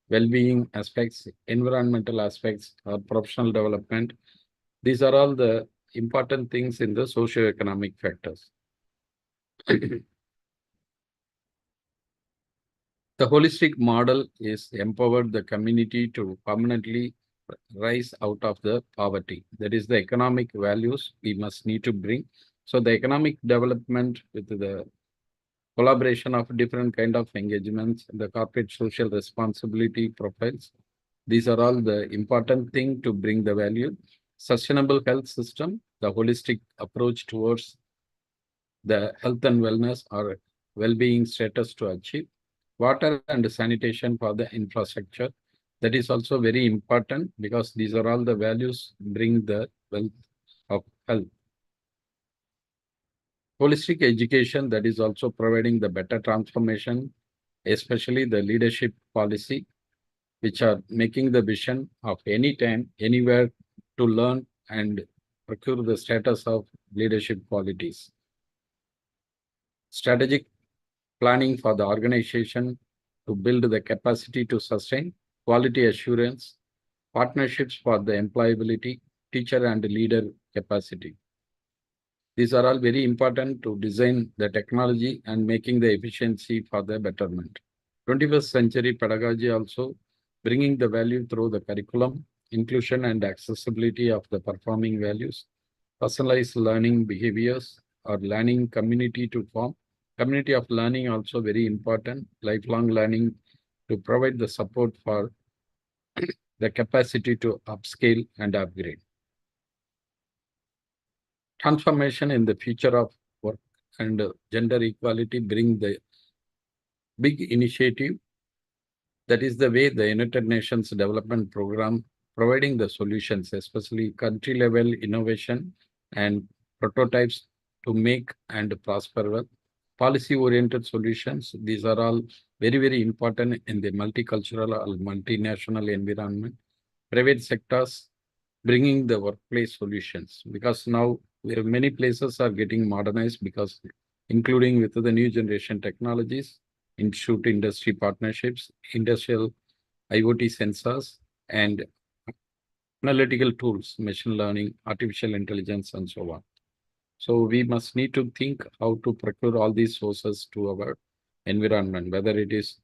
well-being aspects, environmental aspects, or professional development. These are all the important things in the socio-economic factors. The holistic model is empowered the community to permanently rise out of the poverty. That is the economic values we must need to bring. So the economic development with the collaboration of different kind of engagements, the corporate social responsibility profiles. These are all the important thing to bring the value. Sustainable health system, the holistic approach towards the health and wellness or well-being status to achieve. Water and sanitation for the infrastructure. That is also very important because these are all the values bring the wealth of health. Holistic education, that is also providing the better transformation, especially the leadership policy, which are making the vision of any time, anywhere to learn and procure the status of leadership qualities. Strategic planning for the organization to build the capacity to sustain, quality assurance, partnerships for the employability, teacher and leader capacity. These are all very important to design the technology and making the efficiency for the betterment. 21st century pedagogy also bringing the value through the curriculum, inclusion and accessibility of the performing values, personalized learning behaviors or learning community to form. Community of learning also very important, lifelong learning to provide the support for the capacity to upscale and upgrade. Transformation in the future of work and gender equality bring the big initiative. That is the way the United Nations Development Program providing the solutions, especially country level innovation and prototypes to make and prosper well. Policy oriented solutions. These are all very, very important in the multicultural or multinational environment. Private sectors bringing the workplace solutions, because now many places are getting modernized, because including with the new generation technologies, institute industry partnerships, industrial IoT sensors, and analytical tools, machine learning, artificial intelligence, and so on. So we must need to think how to procure all these sources to our environment, whether it is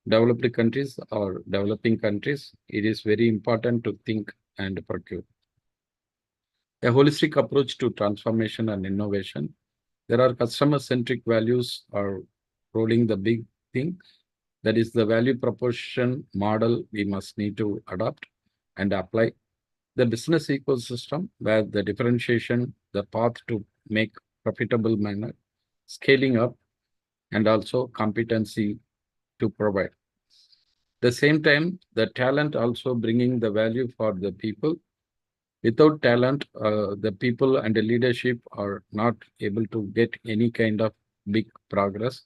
developed countries or developing countries. It is very important to think and procure. A holistic approach to transformation and innovation. There are customer-centric values are rolling the big thing. That is the value proposition model we must need to adopt and apply. The business ecosystem, where the differentiation, the path to make profitable manner, scaling up, and also competency to provide. The same time, the talent also bringing the value for the people. Without talent, the people and the leadership are not able to get any kind of big progress.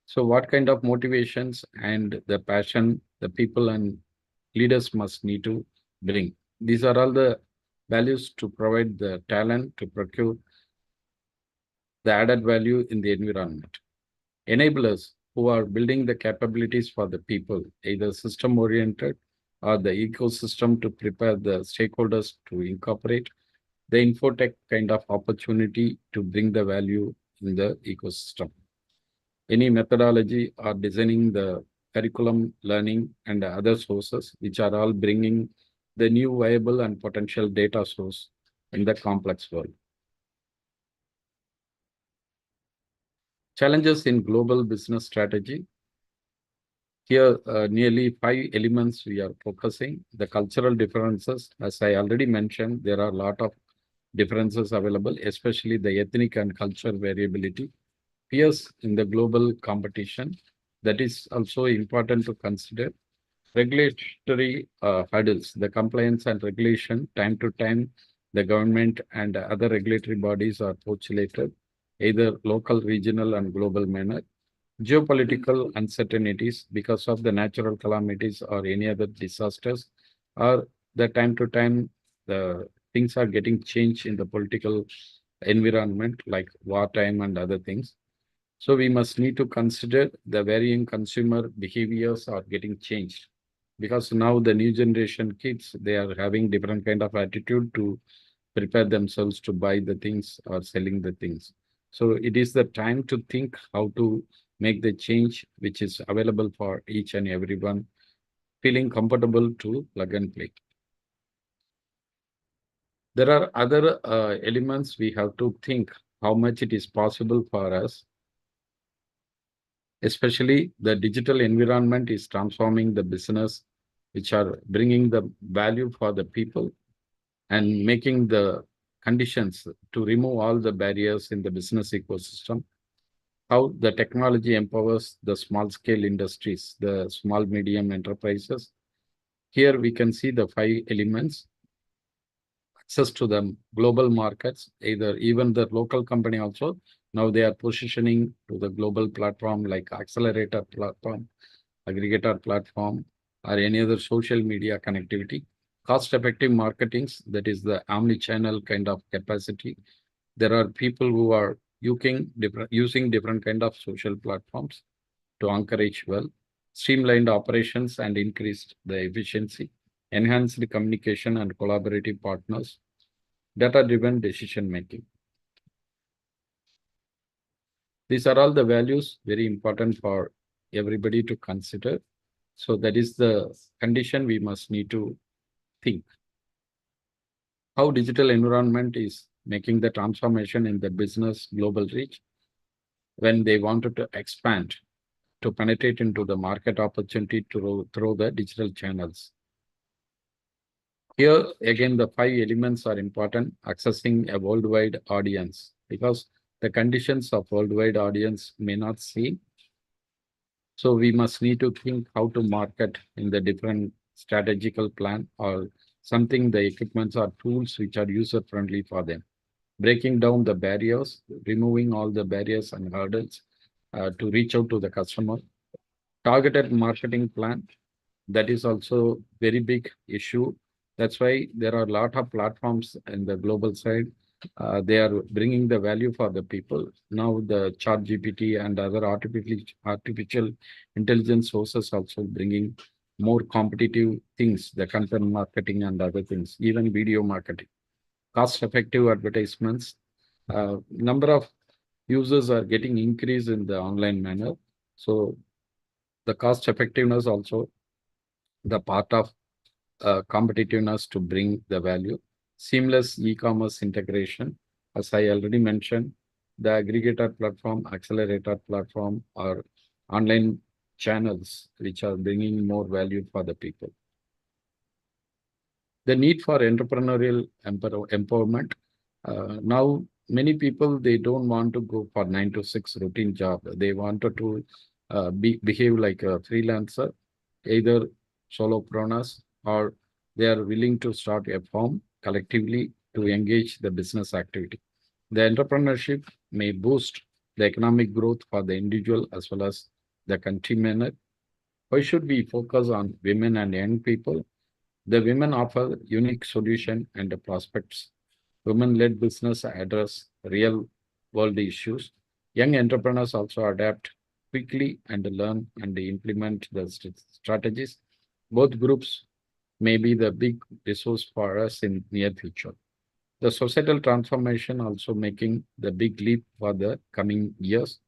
So what kind of motivations and the passion the people and leaders must need to bring? These are all the values to provide the talent to procure the added value in the environment. Enablers who are building the capabilities for the people, either system oriented or the ecosystem to prepare the stakeholders to incorporate the infotech kind of opportunity to bring the value in the ecosystem. Any methodology or designing the curriculum, learning, and other sources, which are all bringing the new viable and potential data source in the complex world. Challenges in global business strategy. Here, nearly 5 elements we are focusing. The cultural differences, as I already mentioned, there are a lot of differences available, especially the ethnic and cultural variability. Peers in the global competition, that is also important to consider. Regulatory hurdles, the compliance and regulation, time to time, the government and other regulatory bodies are postulated, either local, regional, and global manner. Geopolitical uncertainties because of the natural calamities or any other disasters, or the time to time, the things are getting changed in the political environment, like wartime and other things. So we must need to consider the varying consumer behaviors are getting changed, because now the new generation kids, they are having different kind of attitude to prepare themselves to buy the things or selling the things. So it is the time to think how to make the change which is available for each and everyone, feeling comfortable to plug and play. There are other elements we have to think how much it is possible for us. Especially the digital environment is transforming the business, which are bringing the value for the people and making the conditions to remove all the barriers in the business ecosystem. How the technology empowers the small scale industries, the small medium enterprises. Here we can see the 5 elements. Access to the global markets, either even the local company also. Now they are positioning to the global platform like accelerator platform, aggregator platform, or any other social media connectivity. Cost-effective marketings, that is the omni-channel kind of capacity. There are people who are using different kind of social platforms to encourage well, streamlined operations and increased the efficiency, enhanced communication and collaborative partners, data-driven decision making. These are all the values very important for everybody to consider. So that is the condition we must need to think. How digital environment is making the transformation in the business global reach when they wanted to expand, to penetrate into the market opportunity through the digital channels. Here again, the 5 elements are important. Accessing a worldwide audience, because the conditions of worldwide audience may not see So we must need to think how to market in the different strategical plan or something, the equipments or tools which are user friendly for them. Breaking down the barriers, removing all the barriers and hurdles to reach out to the customer. Targeted marketing plan, that is also very big issue. That's why there are a lot of platforms in the global side. They are bringing the value for the people. Now the ChatGPT and other artificial intelligence sources also bringing more competitive things, the content marketing and other things, even video marketing, cost-effective advertisements. Number of users are getting increased in the online manner. So the cost effectiveness also the part of competitiveness to bring the value. Seamless e-commerce integration, as I already mentioned, the aggregator platform, accelerator platform, or online channels which are bringing more value for the people. The need for entrepreneurial empowerment. Now, many people, they don't want to go for 9 to 6 routine job. They wanted to behave like a freelancer, either solopreneurs, or they are willing to start a firm collectively to engage the business activity. The entrepreneurship may boost the economic growth for the individual as well as the country manner. Why should we focus on women and young people? The women offer unique solution and the prospects. Women-led business address real-world issues. Young entrepreneurs also adapt quickly and learn and implement the strategies. Both groups may be the big resource for us in near future. The societal transformation also making the big leap for the coming years.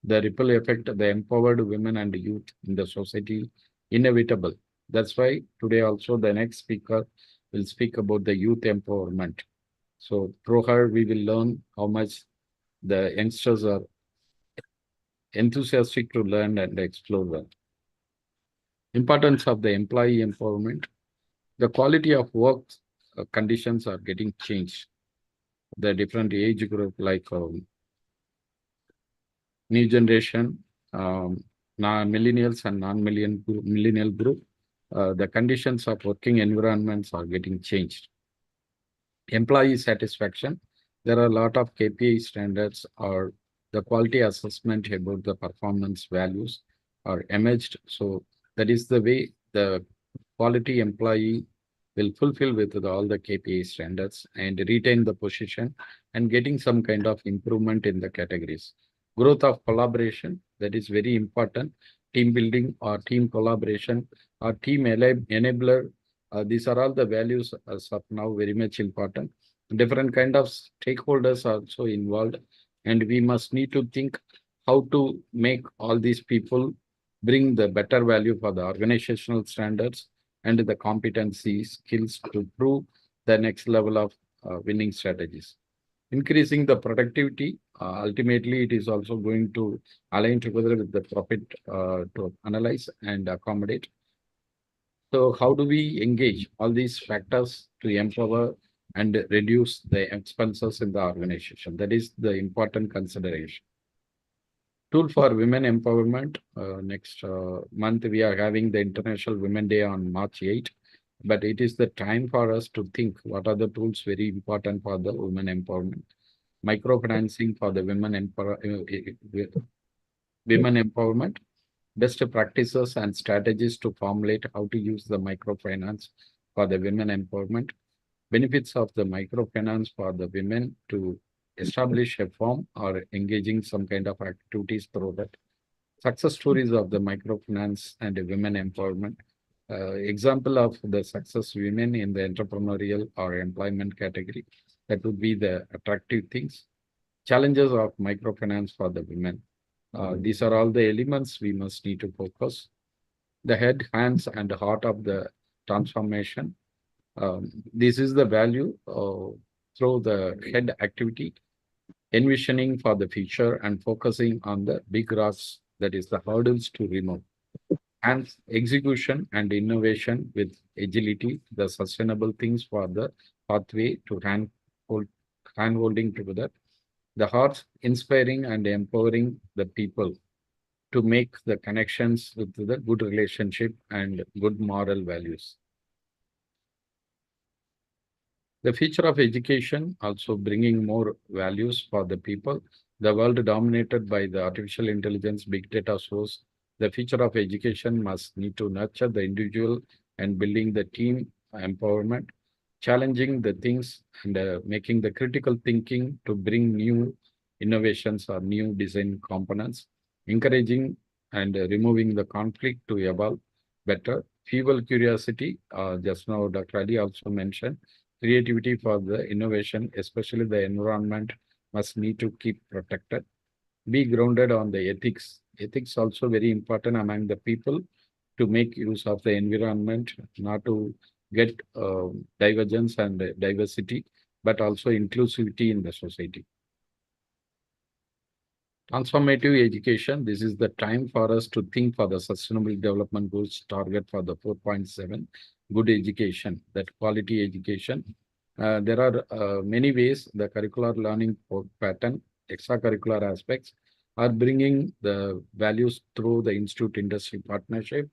The ripple effect, the empowered women and youth in the society, inevitable. That's why today also the next speaker will speak about the youth empowerment. So through her, we will learn how much the youngsters are enthusiastic to learn and explore well. Importance of the employee empowerment. The quality of work conditions are getting changed. The different age group like new generation, millennials and non-millennial group, the conditions of working environments are getting changed. Employee satisfaction, there are a lot of KPI standards or the quality assessment about the performance values are emerged. So that is the way the quality employee will fulfill with all the KPI standards and retain the position and getting some kind of improvement in the categories. Growth of collaboration, that is very important. Team building or team collaboration or team enabler. These are all the values as of now very much important. Different kind of stakeholders are also involved, and we must need to think how to make all these people bring the better value for the organizational standards and the competency skills to prove the next level of winning strategies. Increasing the productivity, ultimately it is also going to align together with the profit to analyze and accommodate. So how do we engage all these factors to empower and reduce the expenses in the organization? That is the important consideration. Tool for women empowerment. Next month, we are having the International Women Day on March 8. But it is the time for us to think what are the tools very important for the women empowerment. Microfinancing for the women empowerment. Best practices and strategies to formulate how to use the microfinance for the women empowerment. Benefits of the microfinance for the women to establish a firm or engaging some kind of activities through that. Success stories of the microfinance and the women empowerment. Example of the success women in the entrepreneurial or employment category. That would be the attractive things. Challenges of microfinance for the women. These are all the elements we must need to focus. The head, hands, and heart of the transformation. This is the value through the head activity, envisioning for the future and focusing on the big rocks, that is the hurdles to remove. And execution and innovation with agility, the sustainable things for the pathway to hand-holding together. The heart, inspiring and empowering the people to make the connections with the good relationship and good moral values. The future of education also bringing more values for the people. The world dominated by the artificial intelligence, big data source. The future of education must need to nurture the individual and building the team empowerment, challenging the things and making the critical thinking to bring new innovations or new design components, encouraging and removing the conflict to evolve better. Fuel curiosity, just now Dr. Ali also mentioned, creativity for the innovation, especially the environment, must need to keep protected. Be grounded on the ethics. Ethics also very important among the people to make use of the environment, not to get divergence and diversity, but also inclusivity in the society. Transformative education. This is the time for us to think for the sustainable development goals target for the 4.7. Good education, that quality education. There are many ways the curricular learning pattern, extracurricular aspects are bringing the values through the institute industry partnership.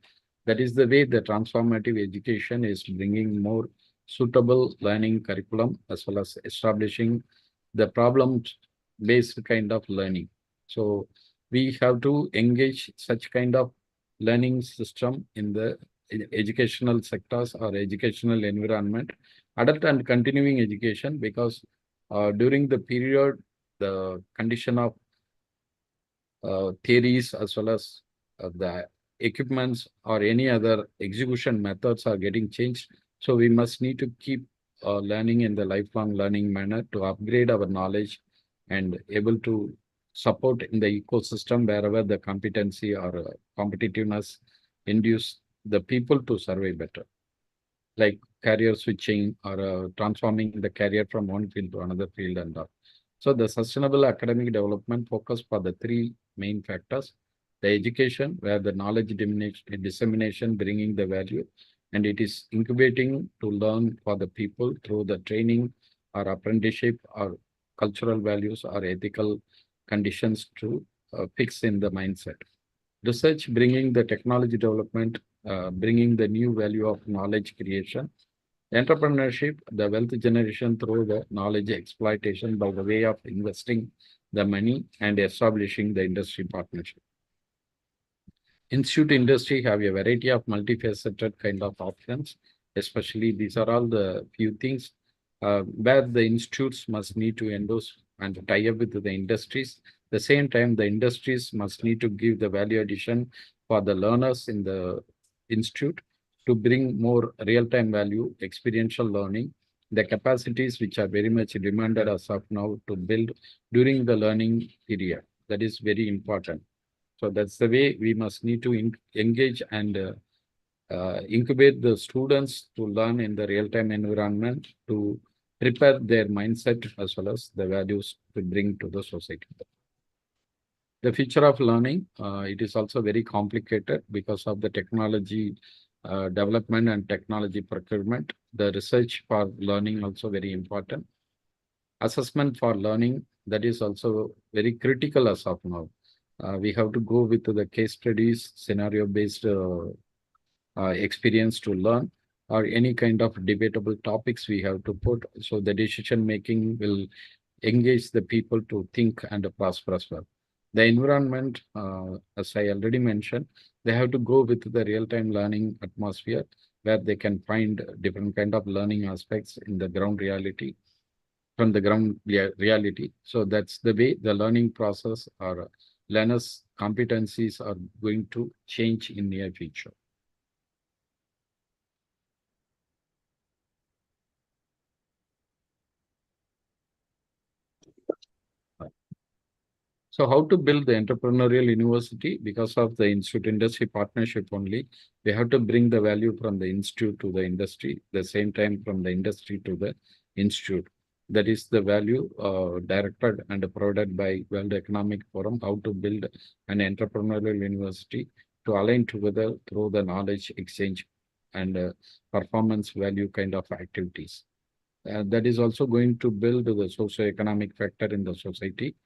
That is the way the transformative education is bringing more suitable learning curriculum as well as establishing the problem-based kind of learning. So we have to engage such kind of learning system in the educational sectors or educational environment, adult and continuing education, because during the period, the condition of theories as well as the equipments or any other execution methods are getting changed. So we must need to keep learning in the lifelong learning manner to upgrade our knowledge and able to support in the ecosystem wherever the competency or competitiveness induce the people to survive better, like career switching or transforming the career from one field to another field and all. So the sustainable academic development focus for the three main factors: the education, where the knowledge dissemination bringing the value, and it is incubating to learn for the people through the training or apprenticeship or cultural values or ethical conditions to fix in the mindset. Research bringing the technology development, bringing the new value of knowledge creation. Entrepreneurship, the wealth generation through the knowledge exploitation by the way of investing the money and establishing the industry partnership. Institute industry have a variety of multifaceted kind of options, especially these are all the few things where the institutes must need to endorse and tie up with the industries. At the same time, the industries must need to give the value addition for the learners in the institute to bring more real-time value, experiential learning, the capacities which are very much demanded as of now to build during the learning period. That is very important. So that's the way we must need to engage and incubate the students to learn in the real-time environment to prepare their mindset as well as the values to bring to the society. The future of learning, it is also very complicated because of the technology development and technology procurement. The research for learning also very important. Assessment for learning, that is also very critical as of now. We have to go with the case studies, scenario-based experience to learn, or any kind of debatable topics we have to put. So the decision making will engage the people to think and prosper as well. The environment, as I already mentioned, they have to go with the real-time learning atmosphere where they can find different kind of learning aspects in the ground reality, from the ground reality. So that's the way the learning process or learners' competencies are going to change in near future. So how to build the entrepreneurial university? Because of the institute industry partnership only, we have to bring the value from the institute to the industry, the same time from the industry to the institute. That is the value directed and provided by World Economic Forum, how to build an entrepreneurial university to align together through the knowledge exchange and performance value kind of activities. That is also going to build the socio-economic factor in the society.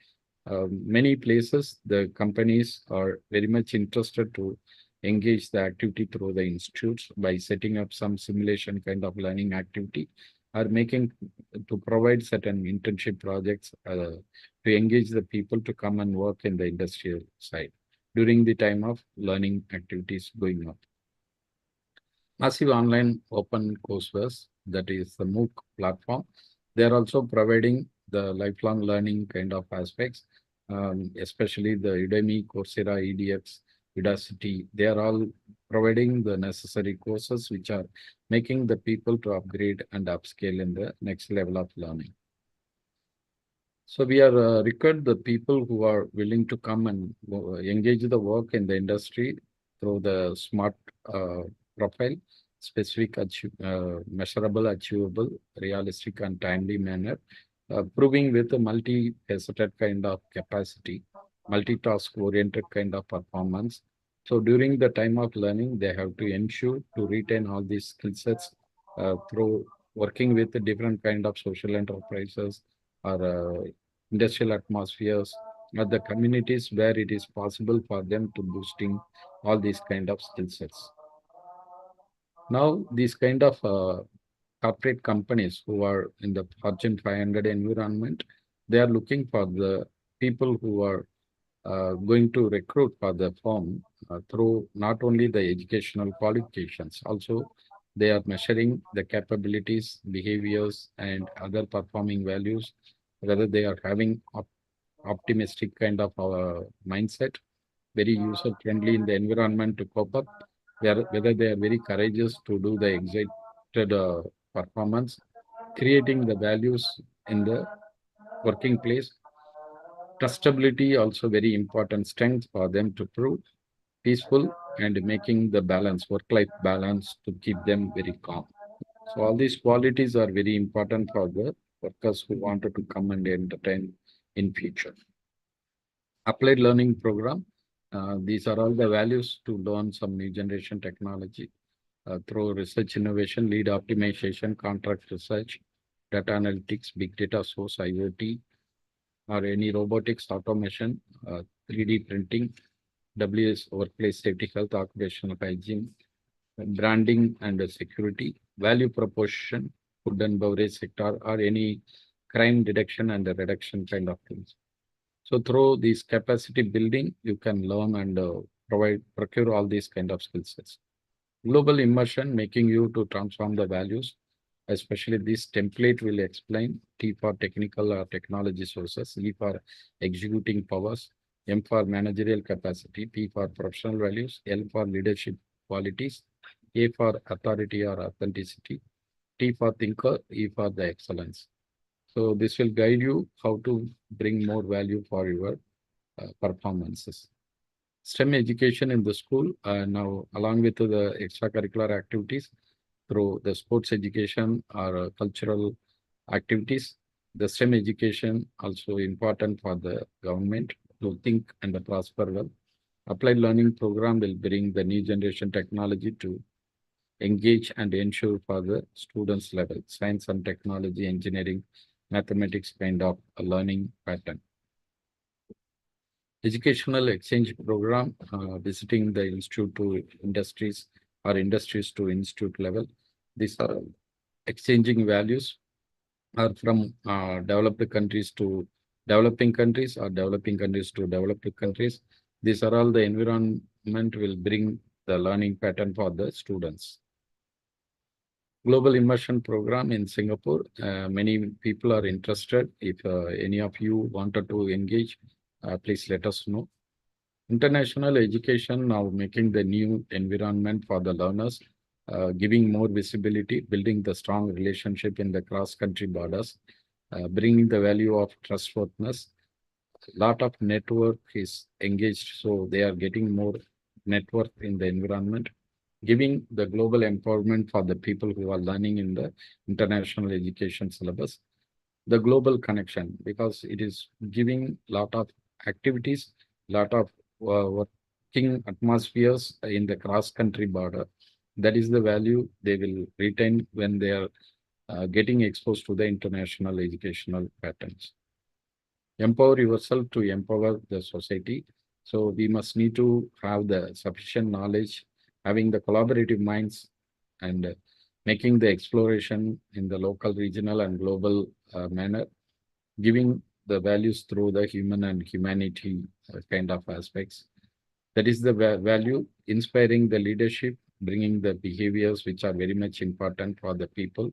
Many places, the companies are very much interested to engage the activity through the institutes by setting up some simulation kind of learning activity, or making to provide certain internship projects to engage the people to come and work in the industrial side during the time of learning activities going on. Massive online open courseware, that is the MOOC platform. They are also providing the lifelong learning kind of aspects, especially the Udemy, Coursera, EDX, Udacity. They are all providing the necessary courses which are making the people to upgrade and upscale in the next level of learning. So we are required the people who are willing to come and engage the work in the industry through the smart profile, specific, measurable, achievable, realistic, and timely manner, proving with a multi-faceted kind of capacity, multitask-oriented kind of performance. So during the time of learning, they have to ensure to retain all these skill sets through working with the different kind of social enterprises or industrial atmospheres or the communities where it is possible for them to boosting all these kind of skill sets. Now, these kind of corporate companies who are in the Fortune 500 environment, they are looking for the people who are going to recruit for the firm through not only the educational qualifications, also they are measuring the capabilities, behaviors, and other performing values, whether they are having optimistic kind of mindset, very user-friendly in the environment to cope up, whether they are very courageous to do the excited performance, creating the values in the working place. Trustability also very important strength for them to prove peaceful and making the balance, work-life balance to keep them very calm. So all these qualities are very important for the workers who wanted to come and entertain in future. Applied learning program. These are all the values to learn some new generation technology through research innovation, lead optimization, contract research, data analytics, big data source, IoT, or any robotics, automation, 3D printing, WS, workplace safety, health, occupational hygiene, branding and security, value proposition, food and beverage sector, or any crime detection and reduction kind of things. So through this capacity building, you can learn and procure all these kind of skill sets. Global immersion, making you to transform the values, especially this template will explain T for technical or technology sources, E for executing powers, M for managerial capacity, P for professional values, L for leadership qualities, A for authority or authenticity, T for thinker, E for the excellence. So this will guide you how to bring more value for your performances. STEM education in the school now, along with the extracurricular activities through the sports education or cultural activities, the STEM education also important for the government to think and prosper well. Applied learning program will bring the new generation technology to engage and ensure for the students level, science and technology, engineering, mathematics kind of a learning pattern. Educational exchange program, visiting the institute to industries or industries to institute level. These are exchanging values are from developed countries to developing countries or developing countries to developed countries. These are all the environment will bring the learning pattern for the students. Global immersion program in Singapore. Many people are interested. If any of you wanted to engage, please let us know. International education now making the new environment for the learners, giving more visibility, building the strong relationship in the cross-country borders, bringing the value of trustworthiness. Lot of network is engaged, so they are getting more network in the environment, giving the global empowerment for the people who are learning in the international education syllabus. The global connection, because it is giving lot of activities, lot of working atmospheres in the cross-country border. That is the value they will retain when they are getting exposed to the international educational patterns. empower yourself to empower the society. So we must need to have the sufficient knowledge, having the collaborative minds, and making the exploration in the local, regional, and global manner, giving the values through the human and humanity kind of aspects. That is the value, inspiring the leadership, bringing the behaviors which are very much important for the people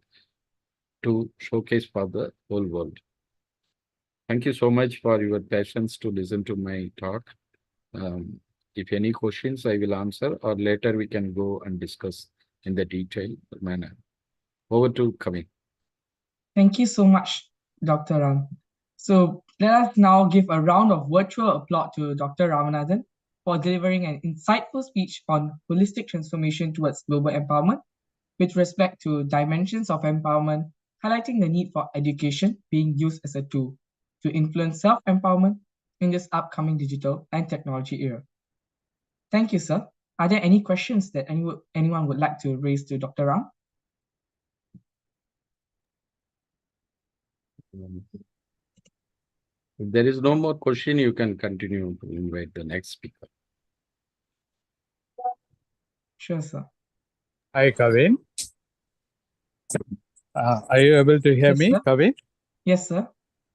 to showcase for the whole world. Thank you so much for your patience to listen to my talk. If any questions, I will answer, or later we can go and discuss in the detailed manner. Over to Kavin. Thank you so much, Dr. Ram. So let us now give a round of virtual applause to Dr. Ramanathan for delivering an insightful speech on holistic transformation towards global empowerment with respect to dimensions of empowerment, highlighting the need for education being used as a tool to influence self-empowerment in this upcoming digital and technology era. Thank you, sir. Are there any questions that anyone would like to raise to Dr. Ram? If there is no more question, you can continue to invite the next speaker. Sure, sir. Hi, Kavin. Are you able to hear Yes, me, sir. Kavin? Yes, sir.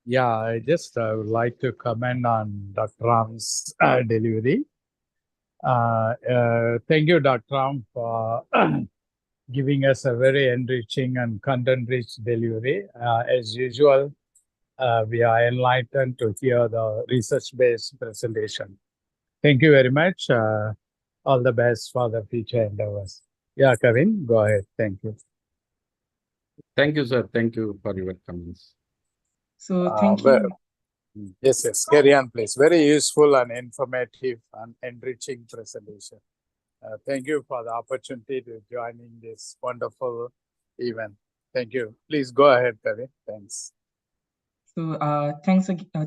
Yeah, I just would like to comment on Dr. Ram's delivery. Thank you, Dr. Ram, for giving us a very enriching and content-rich delivery. As usual, we are enlightened to hear the research-based presentation. Thank you very much. All the best for the future endeavors. Yeah, Kavin, go ahead. Thank you. Thank you, sir. Thank you for your comments. So thank you. Yes, carry on, please. Very useful and informative and enriching presentation. Thank you for the opportunity to join in this wonderful event. Thank you. Please go ahead, Kavin. Thanks. So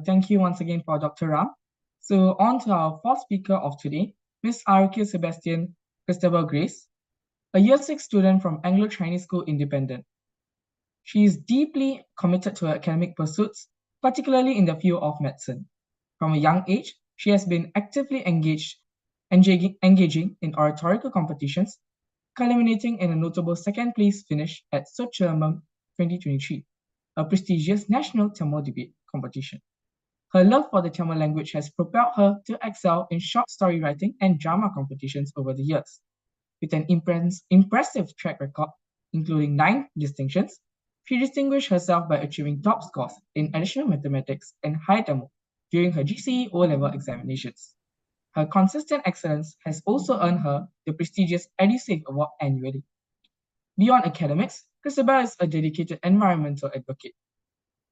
thank you once again for Dr. Ram. So on to our fourth speaker of today, Ms. Arke Sebastian Christabel Grace, a Year 6 student from Anglo-Chinese School Independent. She is deeply committed to her academic pursuits, particularly in the field of medicine. From a young age, she has been actively engaging in oratorical competitions, culminating in a notable second-place finish at Sochilambang 2023, a prestigious national Tamil debate competition. Her love for the Tamil language has propelled her to excel in short story writing and drama competitions over the years. With an impressive track record, including 9 distinctions, she distinguished herself by achieving top scores in additional mathematics and high Tamil during her GCE O-level examinations. Her consistent excellence has also earned her the prestigious EduSave Award annually. Beyond academics, Christabel is a dedicated environmental advocate,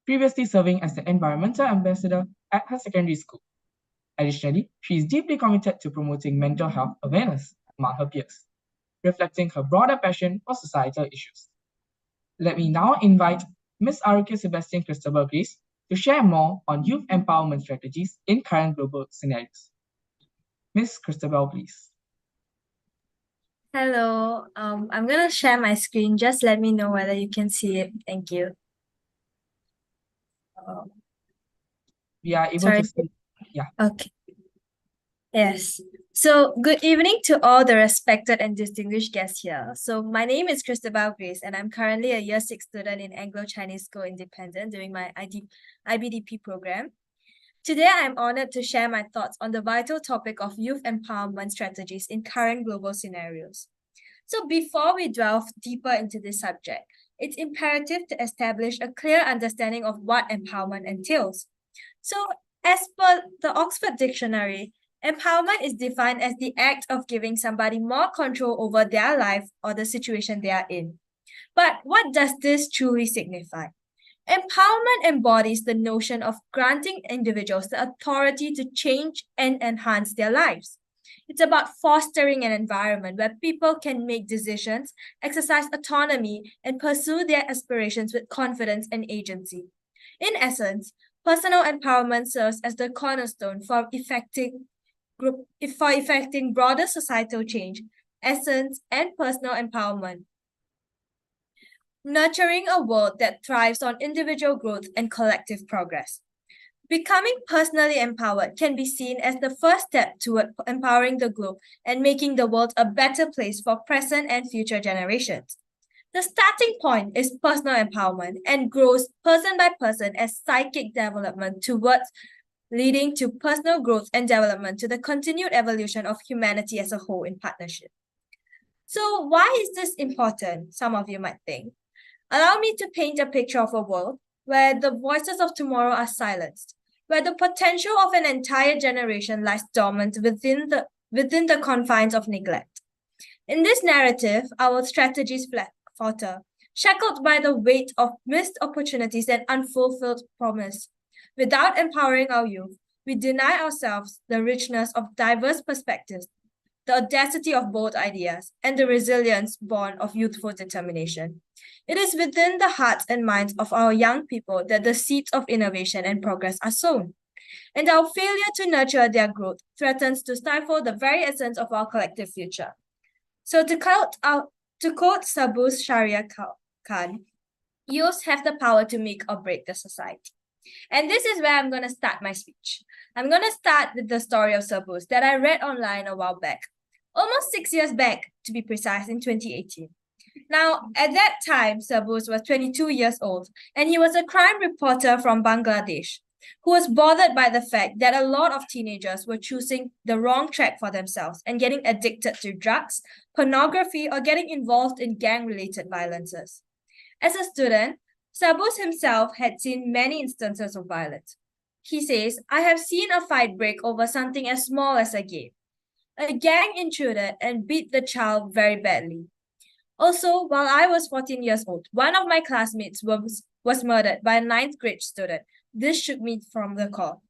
previously serving as the environmental ambassador at her secondary school. Additionally, she is deeply committed to promoting mental health awareness among her peers, reflecting her broader passion for societal issues. Let me now invite Ms. Arke Sebastian Christabel Grace to share more on youth empowerment strategies in current global scenarios. Ms. Christabel, please. Hello, I'm gonna share my screen. Just let me know whether you can see it. Thank you. We are able Sorry. to see. Yeah. Okay. Yes. So good evening to all the respected and distinguished guests here. So my name is Christabel Grace, and I'm currently a Year 6 student in Anglo-Chinese School Independent doing my IBDP program. Today, I'm honored to share my thoughts on the vital topic of youth empowerment strategies in current global scenarios. So before we delve deeper into this subject, it's imperative to establish a clear understanding of what empowerment entails. So as per the Oxford Dictionary, empowerment is defined as the act of giving somebody more control over their life or the situation they are in. But what does this truly signify? Empowerment embodies the notion of granting individuals the authority to change and enhance their lives. It's about fostering an environment where people can make decisions, exercise autonomy, and pursue their aspirations with confidence and agency. In essence, personal empowerment serves as the cornerstone for effecting broader societal change, essence, and personal empowerment. Nurturing a world that thrives on individual growth and collective progress. Becoming personally empowered can be seen as the first step toward empowering the globe and making the world a better place for present and future generations. The starting point is personal empowerment and grows person by person as psychic development towards leading to personal growth and development to the continued evolution of humanity as a whole in partnership. So why is this important? Some of you might think. Allow me to paint a picture of a world where the voices of tomorrow are silenced, where the potential of an entire generation lies dormant within the confines of neglect. In this narrative, our strategies falter, shackled by the weight of missed opportunities and unfulfilled promise. Without empowering our youth, we deny ourselves the richness of diverse perspectives, the audacity of bold ideas, and the resilience born of youthful determination. It is within the hearts and minds of our young people that the seeds of innovation and progress are sown. And our failure to nurture their growth threatens to stifle the very essence of our collective future. So to quote Sabus Sharia Khan, youths have the power to make or break the society. And this is where I'm going to start my speech. I'm going to start with the story of Sabus that I read online a while back, almost 6 years back, to be precise, in 2018. Now, at that time, Sabus was 22 years old, and he was a crime reporter from Bangladesh who was bothered by the fact that a lot of teenagers were choosing the wrong track for themselves and getting addicted to drugs, pornography, or getting involved in gang-related violences. As a student, Sabus himself had seen many instances of violence. He says, "I have seen a fight break over something as small as a game. A gang intruded and beat the child very badly. Also, while I was 14 years old, one of my classmates was murdered by a 9th grade student. This shook me from the core."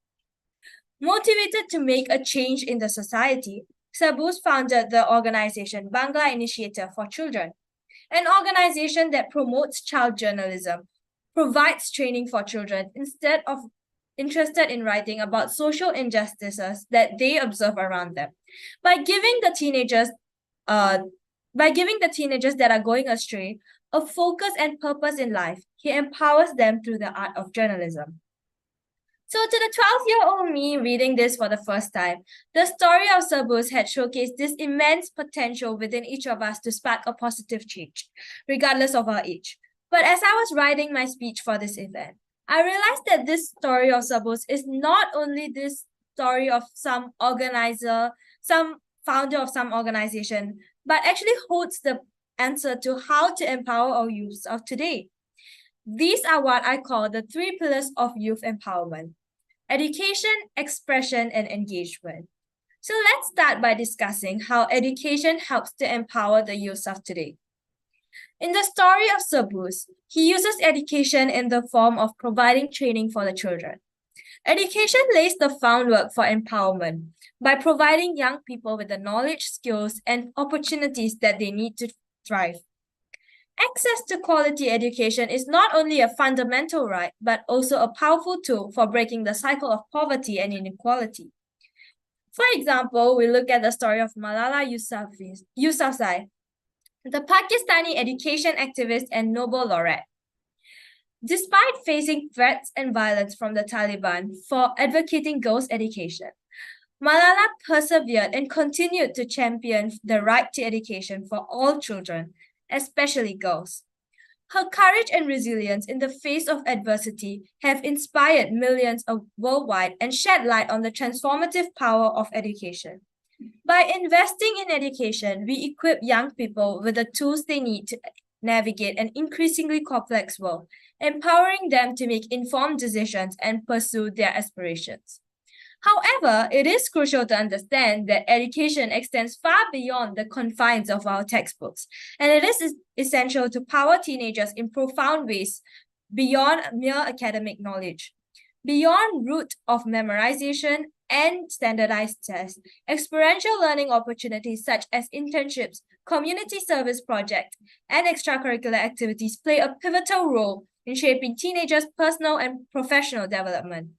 Motivated to make a change in the society, Sabus founded the organization Bangla Initiative for Children, an organization that promotes child journalism, provides training for children instead of interested in writing about social injustices that they observe around them. By giving the teenagers that are going astray a focus and purpose in life, he empowers them through the art of journalism. So to the 12-year-old me reading this for the first time, the story of Sabus had showcased this immense potential within each of us to spark a positive change, regardless of our age. But as I was writing my speech for this event, I realized that this story of Sabus is not only this story of some organizer, some founder of some organization, but actually holds the answer to how to empower our youths of today. These are what I call the 3 pillars of youth empowerment: education, expression, and engagement. So let's start by discussing how education helps to empower the youths of today. In the story of Sabus, he uses education in the form of providing training for the children. Education lays the groundwork for empowerment by providing young people with the knowledge, skills, and opportunities that they need to thrive. Access to quality education is not only a fundamental right, but also a powerful tool for breaking the cycle of poverty and inequality. For example, we look at the story of Malala Yousafzai, the Pakistani education activist and Nobel laureate. Despite facing threats and violence from the Taliban for advocating girls' education, Malala persevered and continued to champion the right to education for all children, especially girls. Her courage and resilience in the face of adversity have inspired millions worldwide and shed light on the transformative power of education. By investing in education, we equip young people with the tools they need to navigate an increasingly complex world, empowering them to make informed decisions and pursue their aspirations. However, it is crucial to understand that education extends far beyond the confines of our textbooks, and it is essential to power teenagers in profound ways beyond mere academic knowledge. Beyond route of memorization and standardized tests, experiential learning opportunities such as internships, community service projects, and extracurricular activities play a pivotal role in shaping teenagers' personal and professional development.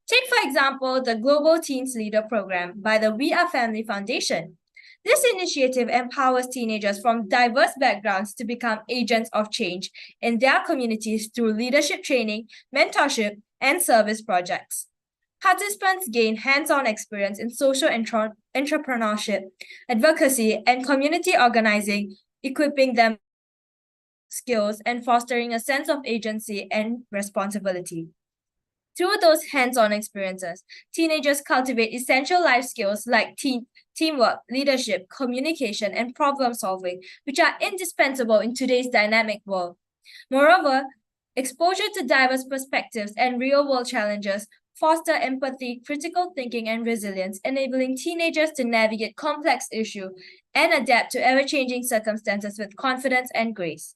Take, for example, the Global Teens Leader Program by the We Are Family Foundation. This initiative empowers teenagers from diverse backgrounds to become agents of change in their communities through leadership training, mentorship, and service projects. Participants gain hands-on experience in social entrepreneurship, advocacy, and community organizing, equipping them skills and fostering a sense of agency and responsibility. Through those hands-on experiences, teenagers cultivate essential life skills like teamwork, leadership, communication, and problem solving, which are indispensable in today's dynamic world. Moreover, exposure to diverse perspectives and real-world challenges foster empathy, critical thinking, and resilience, enabling teenagers to navigate complex issues and adapt to ever-changing circumstances with confidence and grace.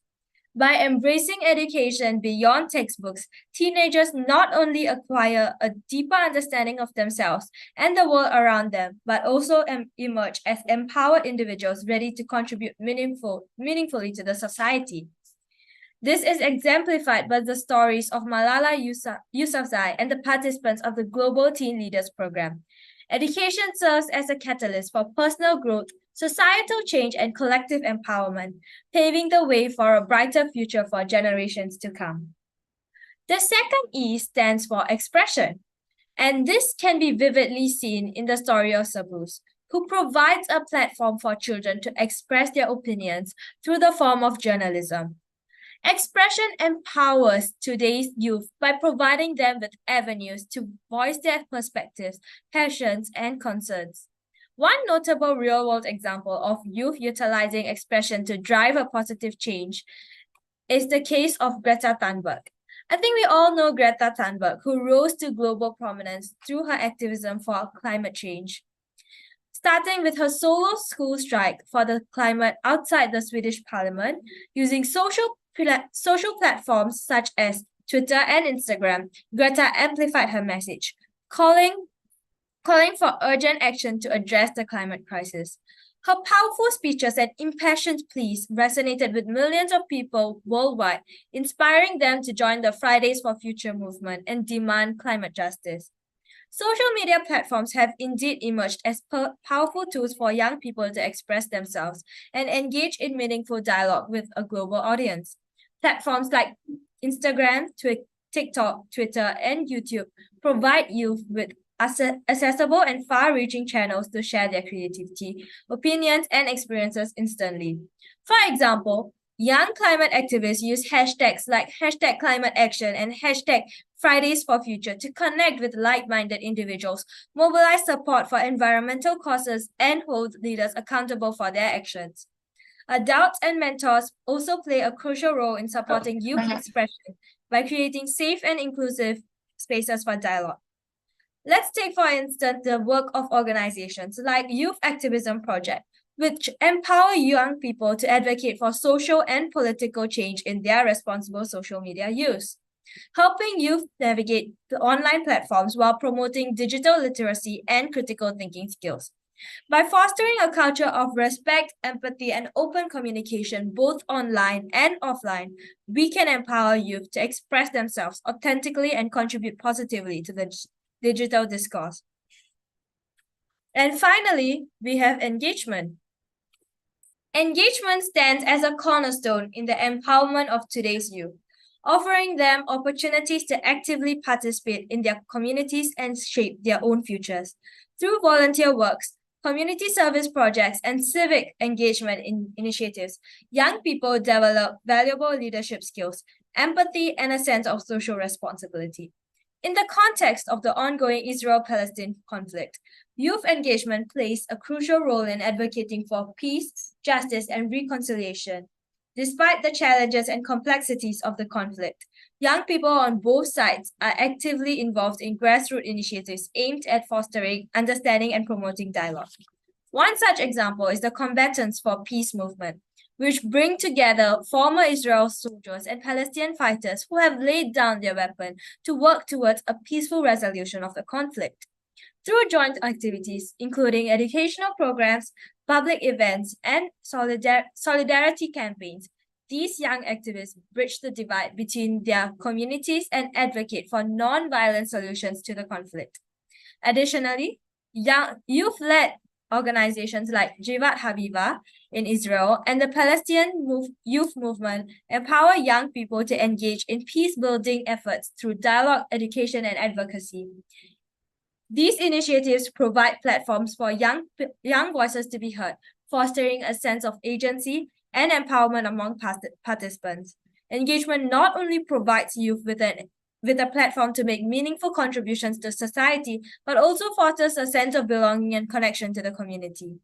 By embracing education beyond textbooks, teenagers not only acquire a deeper understanding of themselves and the world around them, but also emerge as empowered individuals ready to contribute meaningfully to the society. This is exemplified by the stories of Malala Yousafzai and the participants of the Global Teen Leaders Program. Education serves as a catalyst for personal growth, societal change, and collective empowerment, paving the way for a brighter future for generations to come. The second E stands for expression, and this can be vividly seen in the story of Sabus, who provides a platform for children to express their opinions through the form of journalism. Expression empowers today's youth by providing them with avenues to voice their perspectives, passions, and concerns. One notable real-world example of youth utilizing expression to drive a positive change is the case of Greta Thunberg. I think we all know Greta Thunberg, who rose to global prominence through her activism for climate change. Starting with her solo school strike for the climate outside the Swedish parliament, using social platforms such as Twitter and Instagram, Greta amplified her message, calling for urgent action to address the climate crisis. Her powerful speeches and impassioned pleas resonated with millions of people worldwide, inspiring them to join the Fridays for Future movement and demand climate justice. Social media platforms have indeed emerged as powerful tools for young people to express themselves and engage in meaningful dialogue with a global audience. Platforms like Instagram, TikTok, Twitter, and YouTube provide youth with accessible and far-reaching channels to share their creativity, opinions, and experiences instantly. For example, young climate activists use hashtags like #ClimateAction and #Fridays for Future to connect with like-minded individuals, mobilize support for environmental causes, and hold leaders accountable for their actions. Adults and mentors also play a crucial role in supporting youth expression by creating safe and inclusive spaces for dialogue. Let's take, for instance, the work of organizations like Youth Activism Project, which empower young people to advocate for social and political change in their responsible social media use, helping youth navigate the online platforms while promoting digital literacy and critical thinking skills. By fostering a culture of respect, empathy, and open communication, both online and offline, we can empower youth to express themselves authentically and contribute positively to the digital discourse. And finally, we have engagement. Engagement stands as a cornerstone in the empowerment of today's youth, offering them opportunities to actively participate in their communities and shape their own futures. Through volunteer works, community service projects, and civic engagement initiatives, young people develop valuable leadership skills, empathy, and a sense of social responsibility. In the context of the ongoing Israel-Palestine conflict, youth engagement plays a crucial role in advocating for peace, justice, and reconciliation. Despite the challenges and complexities of the conflict, young people on both sides are actively involved in grassroots initiatives aimed at fostering understanding and promoting dialogue. One such example is the Combatants for Peace movement, which bring together former Israel soldiers and Palestinian fighters who have laid down their weapon to work towards a peaceful resolution of the conflict. Through joint activities, including educational programs, public events, and solidarity campaigns, these young activists bridge the divide between their communities and advocate for non-violent solutions to the conflict. Additionally, youth-led organizations like Jivat Haviva in Israel and the Palestinian youth movement empower young people to engage in peace-building efforts through dialogue, education, and advocacy. These initiatives provide platforms for young voices to be heard, fostering a sense of agency and empowerment among participants. Engagement not only provides youth with a platform to make meaningful contributions to society, but also fosters a sense of belonging and connection to the community.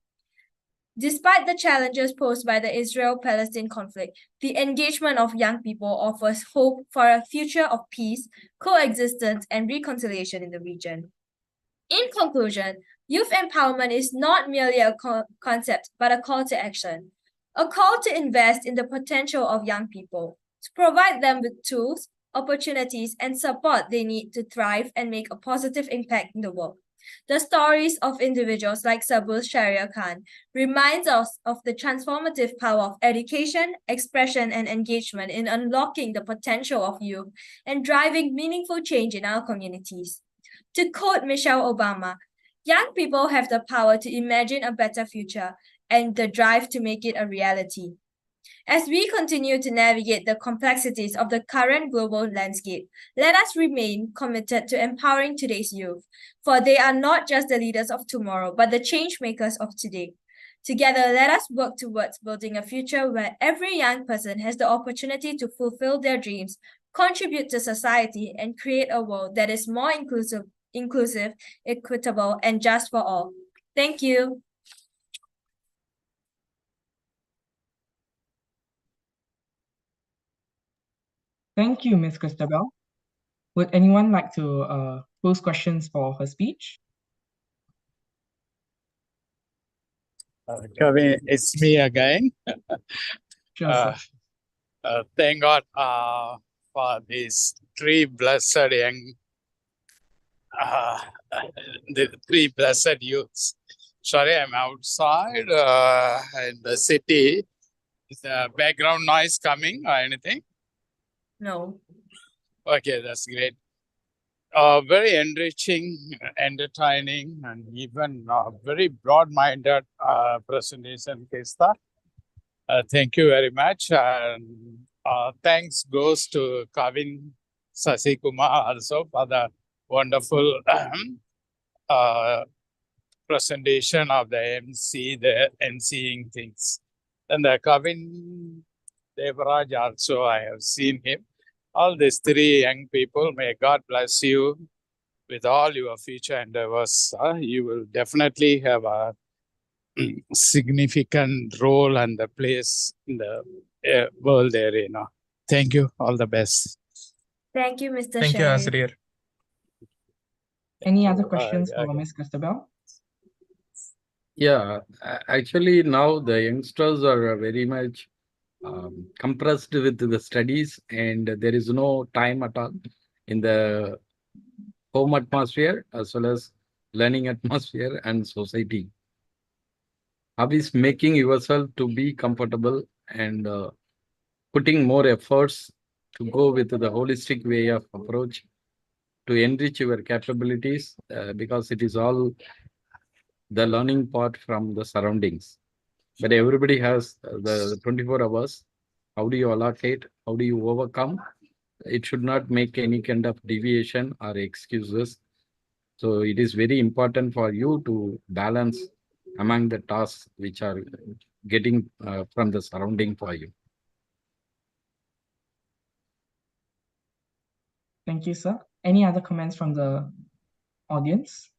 Despite the challenges posed by the Israel-Palestine conflict, the engagement of young people offers hope for a future of peace, coexistence, and reconciliation in the region. In conclusion, youth empowerment is not merely a concept, but a call to action. A call to invest in the potential of young people, to provide them with tools, opportunities, and support they need to thrive and make a positive impact in the world. The stories of individuals like Sabul Sharia Khan reminds us of the transformative power of education, expression, and engagement in unlocking the potential of youth and driving meaningful change in our communities. To quote Michelle Obama, young people have the power to imagine a better future and the drive to make it a reality. As we continue to navigate the complexities of the current global landscape, let us remain committed to empowering today's youth, for they are not just the leaders of tomorrow, but the change makers of today. Together, let us work towards building a future where every young person has the opportunity to fulfill their dreams, contribute to society, and create a world that is more inclusive, equitable, and just for all. Thank you. Thank you, Ms. Christabel. Would anyone like to pose questions for her speech? Kevin, it's me again. Sure, sir. Thank God for these three blessed young, the three blessed youths. Sorry, I'm outside in the city. Is the background noise coming or anything? No. Okay, that's great. Very enriching, entertaining, and even very broad-minded presentation, Kesta. Thank you very much. And thanks goes to Kavin Sasikumar also for the wonderful presentation of the MC, the emceeing things. And the Kavin Devaraj also, I have seen him. All these three young people, may God bless you with all your future endeavors. You will definitely have a significant role and the place in the world arena. Thank you. All the best. Thank you, Mr. Thank you, Sharif. Asriar. Any other questions for Ms. Christabel? Yeah, actually now the youngsters are very much compressed with the studies, and there is no time at all in the home atmosphere as well as learning atmosphere and society. How is making yourself to be comfortable and putting more efforts to go with the holistic way of approach to enrich your capabilities, because it is all the learning part from the surroundings. But everybody has the 24 hours. How do you allocate? How do you overcome? It should not make any kind of deviation or excuses. So it is very important for you to balance among the tasks which are getting from the surrounding for you. Thank you, sir. Any other comments from the audience?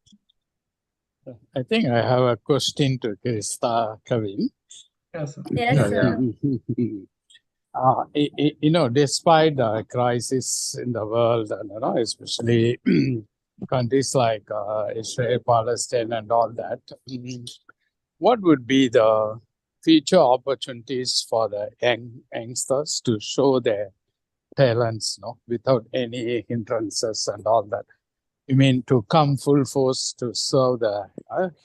I think I have a question to Krista Kavin. Sure, sir. Yes, sir. Despite the crisis in the world, and especially countries like Israel, Palestine, and all that, what would be the future opportunities for the youngsters to show their talents, without any hindrances and all that? You mean to come full force to serve the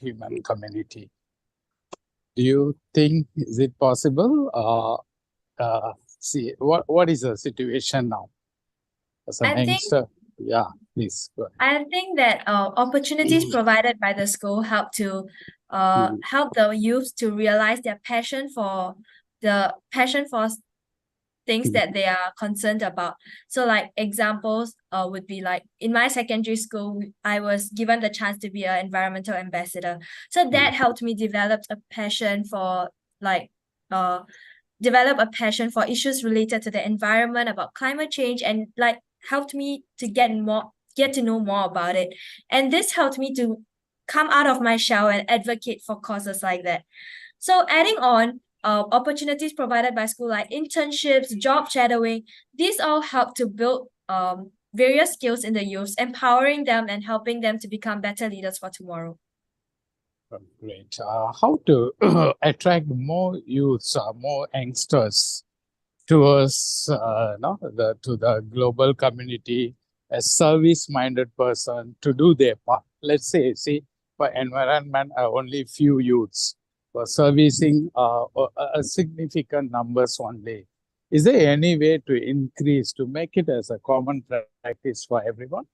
human community? Do you think is it possible? See, what is the situation now as an I think- youngster? Yeah, please go ahead. I think that opportunities provided by the school help to help the youth to realize their passion for things Mhm. that they are concerned about. So like examples would be like in my secondary school, I was given the chance to be an environmental ambassador. So that helped me develop a passion for like develop a passion for issues related to the environment, about climate change, and like helped me to get to know more about it. And this helped me to come out of my shell and advocate for causes like that. So adding on, opportunities provided by school like internships, job shadowing, these all help to build various skills in the youth, empowering them and helping them to become better leaders for tomorrow. Great. How to attract more youths, more youngsters towards to the global community, a service-minded person to do their part. Let's say, for environment, only few youths for servicing a significant numbers only. Is there any way to increase, to make it as a common practice for everyone?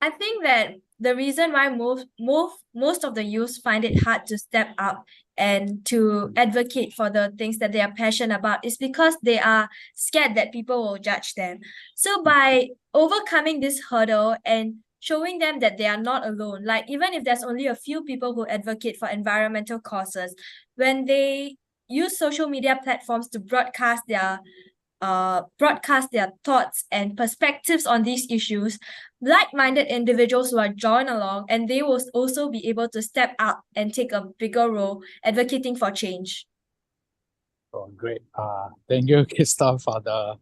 I think that the reason why most of the youth find it hard to step up and to advocate for the things that they are passionate about is because they are scared that people will judge them. So by overcoming this hurdle and showing them that they are not alone, like even if there's only a few people who advocate for environmental causes, when they use social media platforms to broadcast their thoughts and perspectives on these issues, like-minded individuals will join along, and they will also be able to step up and take a bigger role advocating for change. Oh, great. Thank you, Krista, for the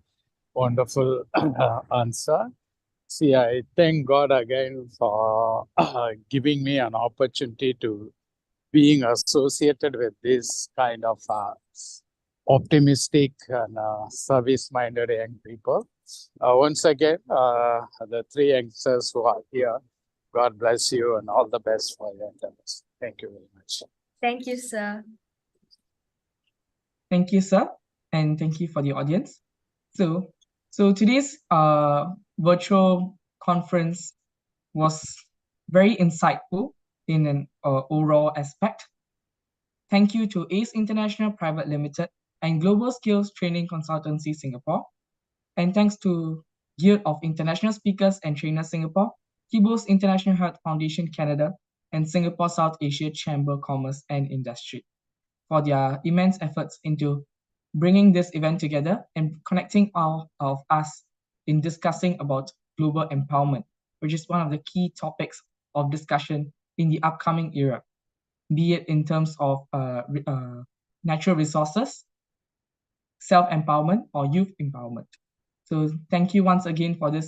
wonderful answer. See, I thank God again for giving me an opportunity to being associated with this kind of optimistic and service-minded young people. Once again, the three youngsters who are here, God bless you and all the best for your endeavors. Thank you very much. Thank you, sir. Thank you, sir, and thank you for the audience. So today's virtual conference was very insightful in an overall aspect. Thank you to ACE International Private Limited and Global Skills Training Consultancy Singapore. And thanks to Guild of International Speakers and Trainers Singapore, Kibos International Health Foundation Canada, and Singapore South Asia Chamber of Commerce and Industry for their immense efforts into bringing this event together and connecting all of us in discussing about global empowerment, which is one of the key topics of discussion in the upcoming era, be it in terms of natural resources, self-empowerment, or youth empowerment. So thank you once again for this